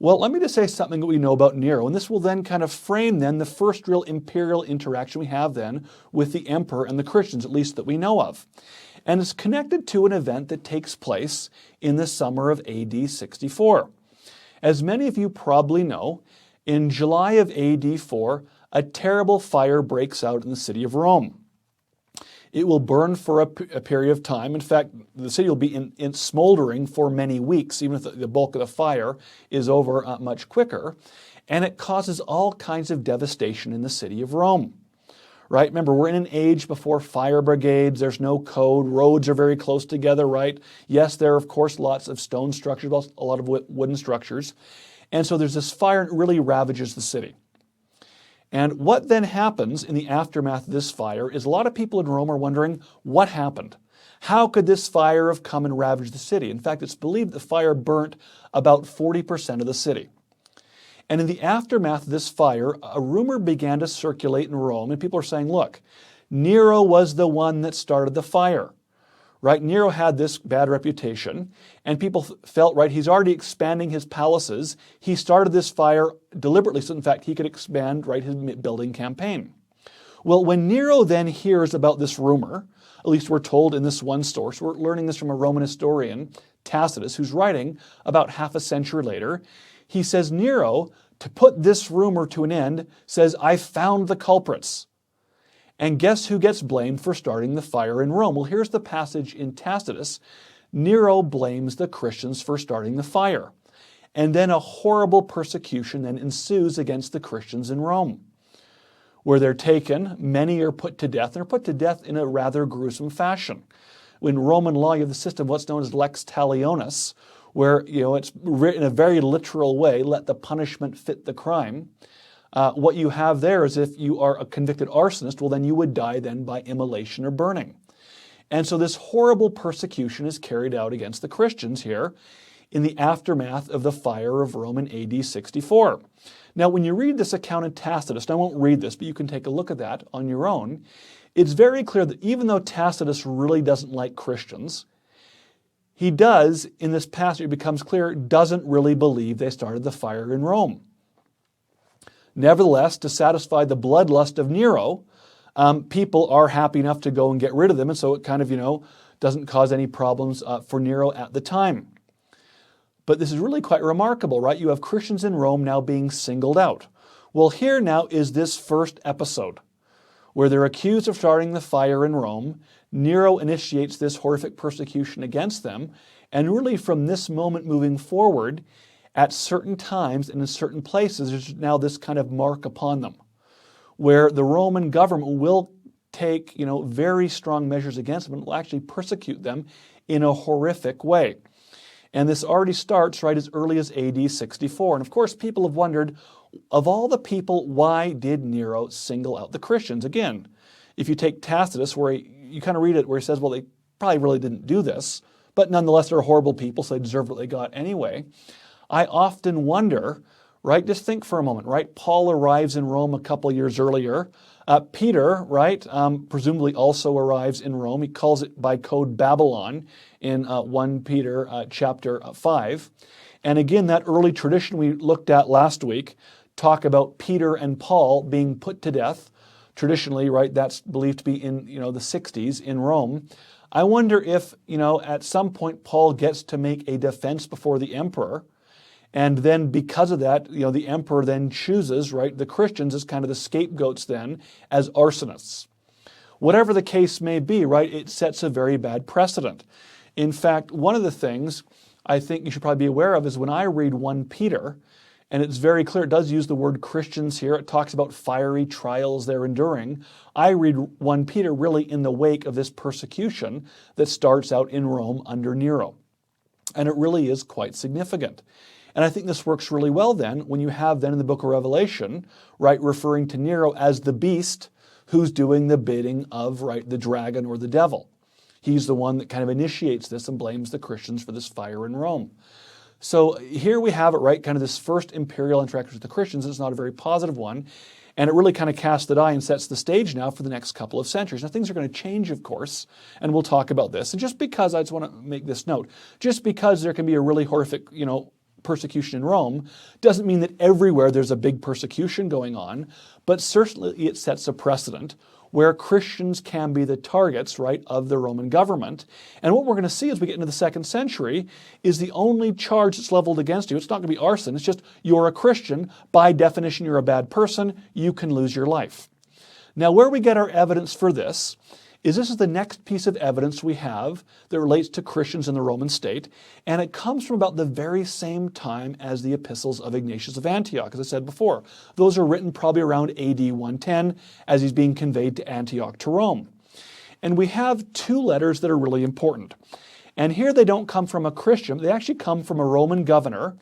Well, let me just say something that we know about Nero, and this will then kind of frame then the first real imperial interaction we have then with the emperor and the Christians, at least that we know of. And it's connected to an event that takes place in the summer of AD 64. As many of you probably know, in July of AD 4, a terrible fire breaks out in the city of Rome. It will burn for a period of time. In fact, the city will be in smoldering for many weeks, even if the bulk of the fire is over much quicker. And it causes all kinds of devastation in the city of Rome. Remember, we're in an age before fire brigades. There's no code. Roads are very close together, Yes, there are, of course, lots of stone structures, a lot of wooden structures. And so there's this fire, and it really ravages the city. And what then happens in the aftermath of this fire is a lot of people in Rome are wondering, what happened? How could this fire have come and ravaged the city? In fact, it's believed the fire burnt about 40% of the city. And in the aftermath of this fire, a rumor began to circulate in Rome, and people are saying, look, Nero was the one that started the fire. Nero had this bad reputation, and people felt, he's already expanding his palaces. He started this fire deliberately, so in fact he could expand, his building campaign. Well, when Nero then hears about this rumor, at least we're told in this one source, we're learning this from a Roman historian, Tacitus, who's writing about half a century later, he says Nero, to put this rumor to an end, says, I found the culprits. And guess who gets blamed for starting the fire in Rome? Well, here's the passage in Tacitus. Nero blames the Christians for starting the fire. And then a horrible persecution then ensues against the Christians in Rome, where they're taken, many are put to death, and are put to death in a rather gruesome fashion. In Roman law, you have the system of what's known as lex talionis, where it's written in a very literal way, let the punishment fit the crime. What you have there is if you are a convicted arsonist, well, then you would die then by immolation or burning. And so this horrible persecution is carried out against the Christians here in the aftermath of the fire of Rome in AD 64. Now, when you read this account in Tacitus, and I won't read this, but you can take a look at that on your own, it's very clear that even though Tacitus really doesn't like Christians, he does, in this passage, it becomes clear, doesn't really believe they started the fire in Rome. Nevertheless, to satisfy the bloodlust of Nero, people are happy enough to go and get rid of them, and so it kind of, doesn't cause any problems for Nero at the time. But this is really quite remarkable, You have Christians in Rome now being singled out. Well, here now is this first episode, where they're accused of starting the fire in Rome. Nero initiates this horrific persecution against them, and really from this moment moving forward, at certain times and in certain places, there's now this kind of mark upon them, where the Roman government will take, very strong measures against them and will actually persecute them in a horrific way. And this already starts as early as AD 64. And of course, people have wondered, of all the people, why did Nero single out the Christians? Again, if you take Tacitus, where you kind of read it, where he says, well, they probably really didn't do this, but nonetheless, they're horrible people, so they deserve what they got anyway. I often wonder, right? Just think for a moment, right? Paul arrives in Rome a couple years earlier. Peter, right, presumably also arrives in Rome. He calls it by code Babylon in 1 Peter chapter 5. And again, that early tradition we looked at last week talk about Peter and Paul being put to death. Traditionally, right, that's believed to be in, the 60s in Rome. I wonder if, at some point Paul gets to make a defense before the emperor. And then because of that, the emperor then chooses, right, the Christians as kind of the scapegoats then as arsonists. Whatever the case may be, right, it sets a very bad precedent. In fact, one of the things I think you should probably be aware of is when I read 1 Peter, and it's very clear, it does use the word Christians here. It talks about fiery trials they're enduring. I read 1 Peter really in the wake of this persecution that starts out in Rome under Nero. And it really is quite significant. And I think this works really well then when you have then in the book of Revelation, right, referring to Nero as the beast who's doing the bidding of, right, the dragon or the devil. He's the one that kind of initiates this and blames the Christians for this fire in Rome. So here we have it, right, kind of this first imperial interaction with the Christians. It's not a very positive one. And it really kind of casts the die and sets the stage now for the next couple of centuries. Now things are going to change, of course, and we'll talk about this. And just because, I just want to make this note, just because there can be a really horrific, persecution in Rome doesn't mean that everywhere there's a big persecution going on, but certainly it sets a precedent where Christians can be the targets, right, of the Roman government. And what we're going to see as we get into the 2nd century is the only charge that's leveled against you, it's not going to be arson, it's just you're a Christian. By definition, you're a bad person. You can lose your life. Now, where we get our evidence for this is the next piece of evidence we have that relates to Christians in the Roman state, and it comes from about the very same time as the epistles of Ignatius of Antioch, as I said before. Those are written probably around AD 110 as he's being conveyed to Antioch to Rome. And we have 2 letters that are really important. And here they don't come from a Christian, they actually come from a Roman governor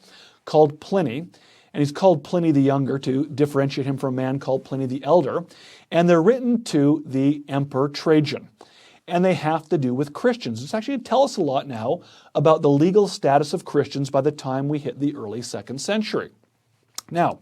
called Pliny. And he's called Pliny the Younger to differentiate him from a man called Pliny the Elder. And they're written to the Emperor Trajan. And they have to do with Christians. It's actually going to tell us a lot now about the legal status of Christians by the time we hit the early 2nd century. Now,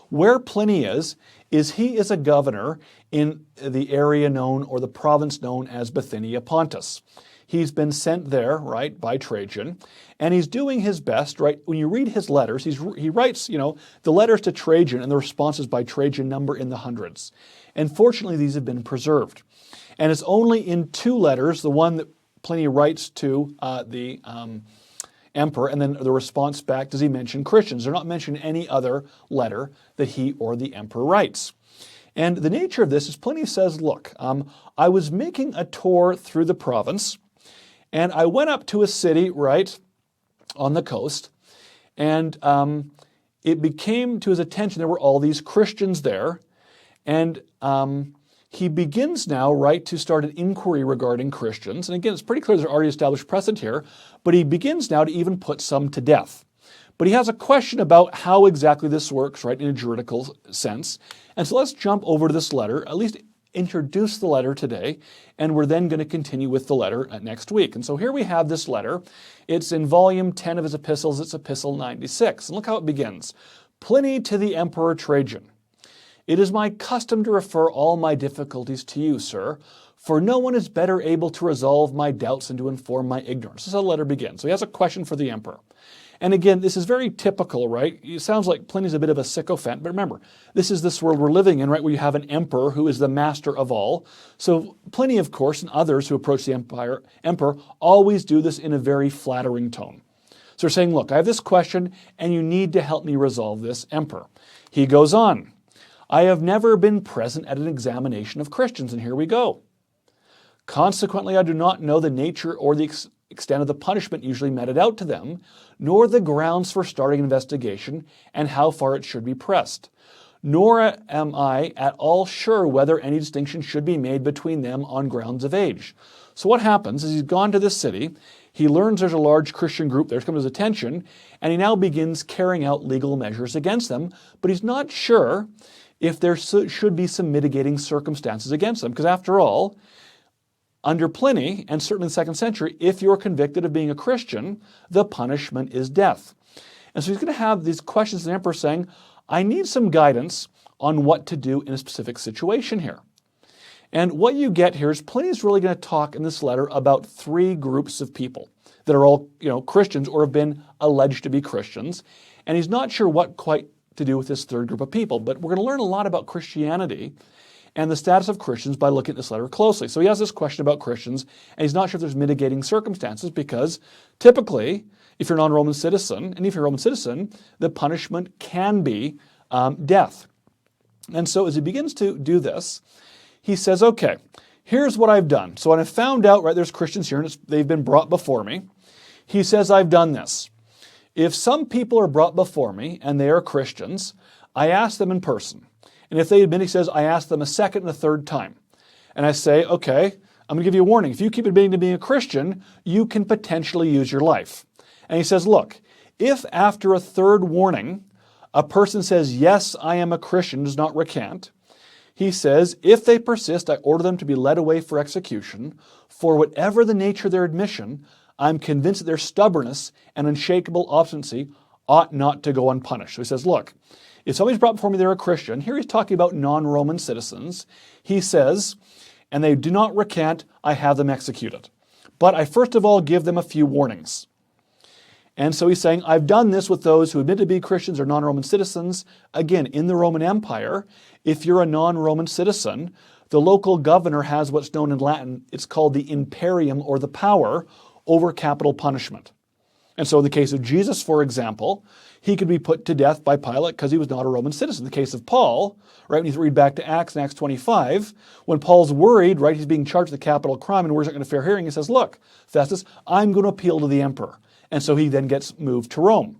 where Pliny is he is a governor in the area known, or the province known as Bithynia Pontus. He's been sent there, right, by Trajan, and he's doing his best, right? When you read his letters, he writes, the letters to Trajan and the responses by Trajan number in the hundreds. And fortunately, these have been preserved. And it's only in 2 letters, the one that Pliny writes to the emperor, and then the response back, does he mention Christians. They're not mentioned in any other letter that he or the emperor writes. And the nature of this is Pliny says, look, I was making a tour through the province, and I went up to a city, right, on the coast, and it became to his attention there were all these Christians there, and he begins now, right, to start an inquiry regarding Christians. And again, it's pretty clear there's already established precedent here, but he begins now to even put some to death. But he has a question about how exactly this works, right, in a juridical sense. And so let's jump over to this letter, at least introduce the letter today, and we're then going to continue with the letter next week. And so here we have this letter. It's in volume 10 of his epistles. It's epistle 96. And look how it begins. Pliny to the Emperor Trajan. It is my custom to refer all my difficulties to you, sir, for no one is better able to resolve my doubts and to inform my ignorance. This is how the letter begins. So he has a question for the emperor. And again, this is very typical, right? It sounds like Pliny's a bit of a sycophant, but remember, this is this world we're living in, right, where you have an emperor who is the master of all. So Pliny, of course, and others who approach the emperor always do this in a very flattering tone. So they're saying, look, I have this question, and you need to help me resolve this, emperor. He goes on, I have never been present at an examination of Christians, and here we go. Consequently, I do not know the nature or the extent of the punishment usually meted out to them, nor the grounds for starting an investigation and how far it should be pressed. Nor am I at all sure whether any distinction should be made between them on grounds of age. So what happens is he's gone to this city, he learns there's a large Christian group there, it's come to his attention, and he now begins carrying out legal measures against them, but he's not sure if there should be some mitigating circumstances against them, because after all, under Pliny, and certainly in the 2nd century, if you're convicted of being a Christian, the punishment is death. And so he's going to have these questions to the emperor saying, I need some guidance on what to do in a specific situation here. And what you get here is Pliny's really going to talk in this letter about three groups of people that are all, Christians or have been alleged to be Christians. And he's not sure what quite to do with this third group of people. But we're going to learn a lot about Christianity and the status of Christians by looking at this letter closely. So he has this question about Christians, and he's not sure if there's mitigating circumstances because typically, if you're a non-Roman citizen, and if you're a Roman citizen, the punishment can be death. And so as he begins to do this, he says, okay, here's what I've done. So when I found out, right, there's Christians here, and they've been brought before me, he says, I've done this. If some people are brought before me, and they are Christians, I ask them in person. And if they admit, he says, I ask them a second and a third time. And I say, okay, I'm going to give you a warning. If you keep admitting to being a Christian, you can potentially use your life. And he says, look, if after a third warning, a person says, yes, I am a Christian, does not recant, he says, if they persist, I order them to be led away for execution. For whatever the nature of their admission, I'm convinced that their stubbornness and unshakable obstinacy ought not to go unpunished. So he says, look, if somebody's brought before me, they're a Christian. Here he's talking about non-Roman citizens. He says, and they do not recant, I have them executed. But I first of all give them a few warnings. And so he's saying, I've done this with those who admit to be Christians or non-Roman citizens. Again, in the Roman Empire, if you're a non-Roman citizen, the local governor has what's known in Latin, it's called the imperium or the power over capital punishment. And so in the case of Jesus, for example, he could be put to death by Pilate because he was not a Roman citizen. In the case of Paul, right, when you read back to Acts, in Acts 25, when Paul's worried, right, he's being charged with a capital crime and where's it going to fair hearing, he says, look, Festus, I'm going to appeal to the emperor. And so he then gets moved to Rome.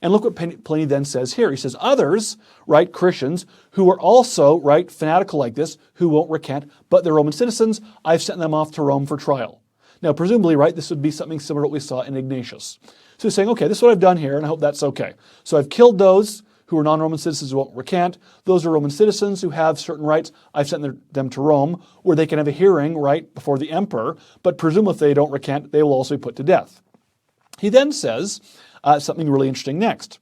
And look what Pliny then says here. He says, others, right, Christians, who are also, right, fanatical like this, who won't recant, but they're Roman citizens, I've sent them off to Rome for trial. Now, presumably, right, this would be something similar to what we saw in Ignatius. So he's saying, okay, this is what I've done here, and I hope that's okay. So I've killed those who are non-Roman citizens who won't recant. Those are Roman citizens who have certain rights. I've sent them to Rome, where they can have a hearing, right, before the emperor, but presumably if they don't recant, they will also be put to death. He then says something really interesting next.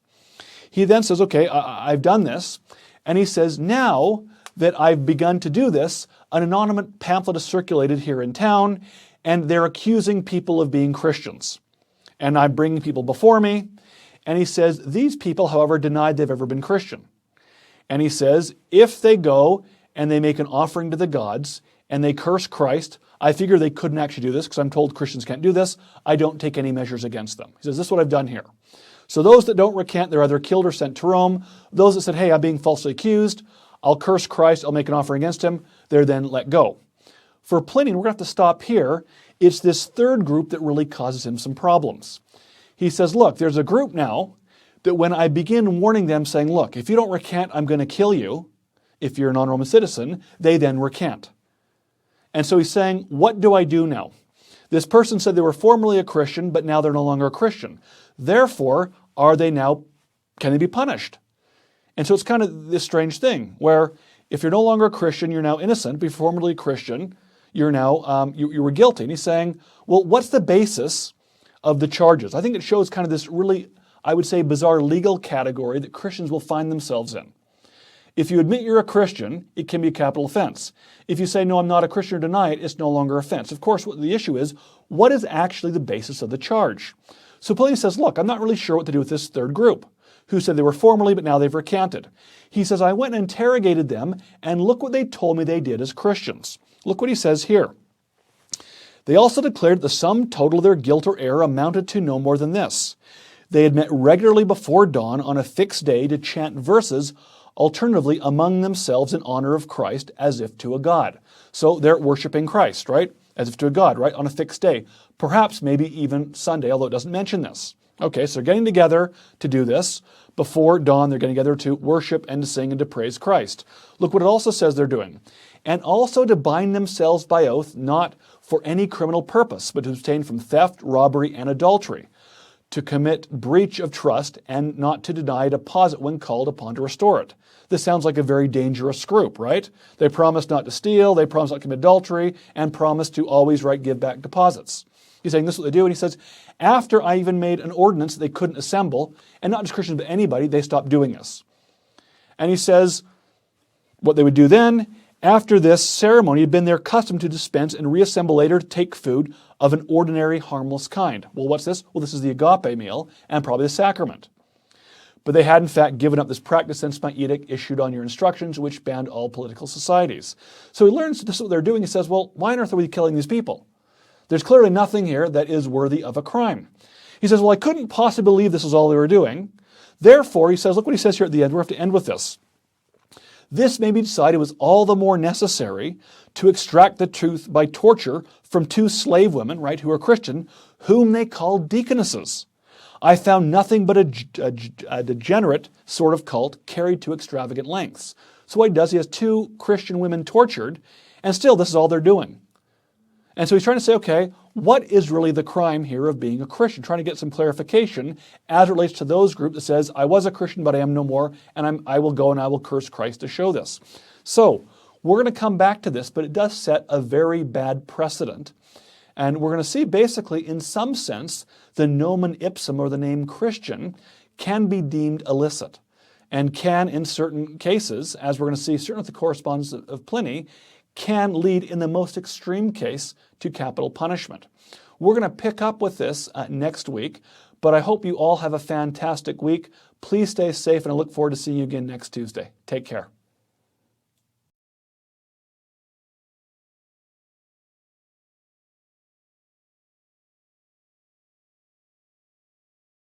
He then says, okay, I've done this, and he says, now that I've begun to do this, an anonymous pamphlet is circulated here in town, and they're accusing people of being Christians. And I'm bringing people before me. And he says, these people, however, denied they've ever been Christian. And he says, if they go and they make an offering to the gods and they curse Christ, I figure they couldn't actually do this because I'm told Christians can't do this. I don't take any measures against them. He says, this is what I've done here. So those that don't recant, they're either killed or sent to Rome. Those that said, hey, I'm being falsely accused, I'll curse Christ, I'll make an offering against him, they're then let go. For Pliny, we're going to have to stop here, it's this third group that really causes him some problems. He says, look, there's a group now that when I begin warning them saying, look, if you don't recant, I'm going to kill you, if you're a non-Roman citizen, they then recant. And so he's saying, what do I do now? This person said they were formerly a Christian, but now they're no longer a Christian. Therefore, can they be punished? And so it's kind of this strange thing where if you're no longer a Christian, you're now innocent, but if you're formerly a Christian, you're now, you were guilty. And he's saying, well, what's the basis of the charges? I think it shows kind of this really, I would say, bizarre legal category that Christians will find themselves in. If you admit you're a Christian, it can be a capital offense. If you say, no, I'm not a Christian or deny it, it's no longer offense. Of course, what the issue is, what is actually the basis of the charge? So Pliny says, look, I'm not really sure what to do with this third group, who said they were formerly, but now they've recanted. He says, I went and interrogated them, and look what they told me they did as Christians. Look what he says here. They also declared the sum total of their guilt or error amounted to no more than this. They had met regularly before dawn on a fixed day to chant verses, alternatively among themselves in honor of Christ as if to a god. So they're worshiping Christ, right? As if to a god, right? On a fixed day. Perhaps maybe even Sunday, although it doesn't mention this. Okay, so they're getting together to do this. Before dawn, they're getting together to worship and to sing and to praise Christ. Look what it also says they're doing. And also to bind themselves by oath, not for any criminal purpose, but to abstain from theft, robbery, and adultery, to commit breach of trust, and not to deny a deposit when called upon to restore it. This sounds like a very dangerous group, right? They promise not to steal, they promise not to commit adultery, and promise to always, right, give back deposits. He's saying this is what they do, and he says, after I even made an ordinance that they couldn't assemble, and not just Christians but anybody, they stopped doing this. And he says, what they would do then, after this ceremony had been their custom to dispense and reassemble later to take food of an ordinary harmless kind. Well, what's this? Well, this is the agape meal and probably the sacrament. But they had in fact given up this practice since my edict issued on your instructions, which banned all political societies. So he learns this is what they're doing. He says, well, why on earth are we killing these people? There's clearly nothing here that is worthy of a crime. He says, well, I couldn't possibly believe this was all they were doing. Therefore, he says, look what he says here at the end. We have to end with this. This may be decided was all the more necessary to extract the truth by torture from 2 slave women, right, who are Christian, whom they called deaconesses. I found nothing but a degenerate sort of cult carried to extravagant lengths. So what he does, he has 2 Christian women tortured, and still this is all they're doing. And so he's trying to say, okay, what is really the crime here of being a Christian? Trying to get some clarification as it relates to those groups that says, I was a Christian, but I am no more, and I will go and I will curse Christ to show this. So we're going to come back to this, but it does set a very bad precedent. And we're going to see basically, in some sense, the nomen ipsum, or the name Christian, can be deemed illicit and can, in certain cases, as we're going to see, certainly with the correspondence of Pliny, can lead, in the most extreme case, to capital punishment. We're going to pick up with this next week, but I hope you all have a fantastic week. Please stay safe, and I look forward to seeing you again next Tuesday. Take care.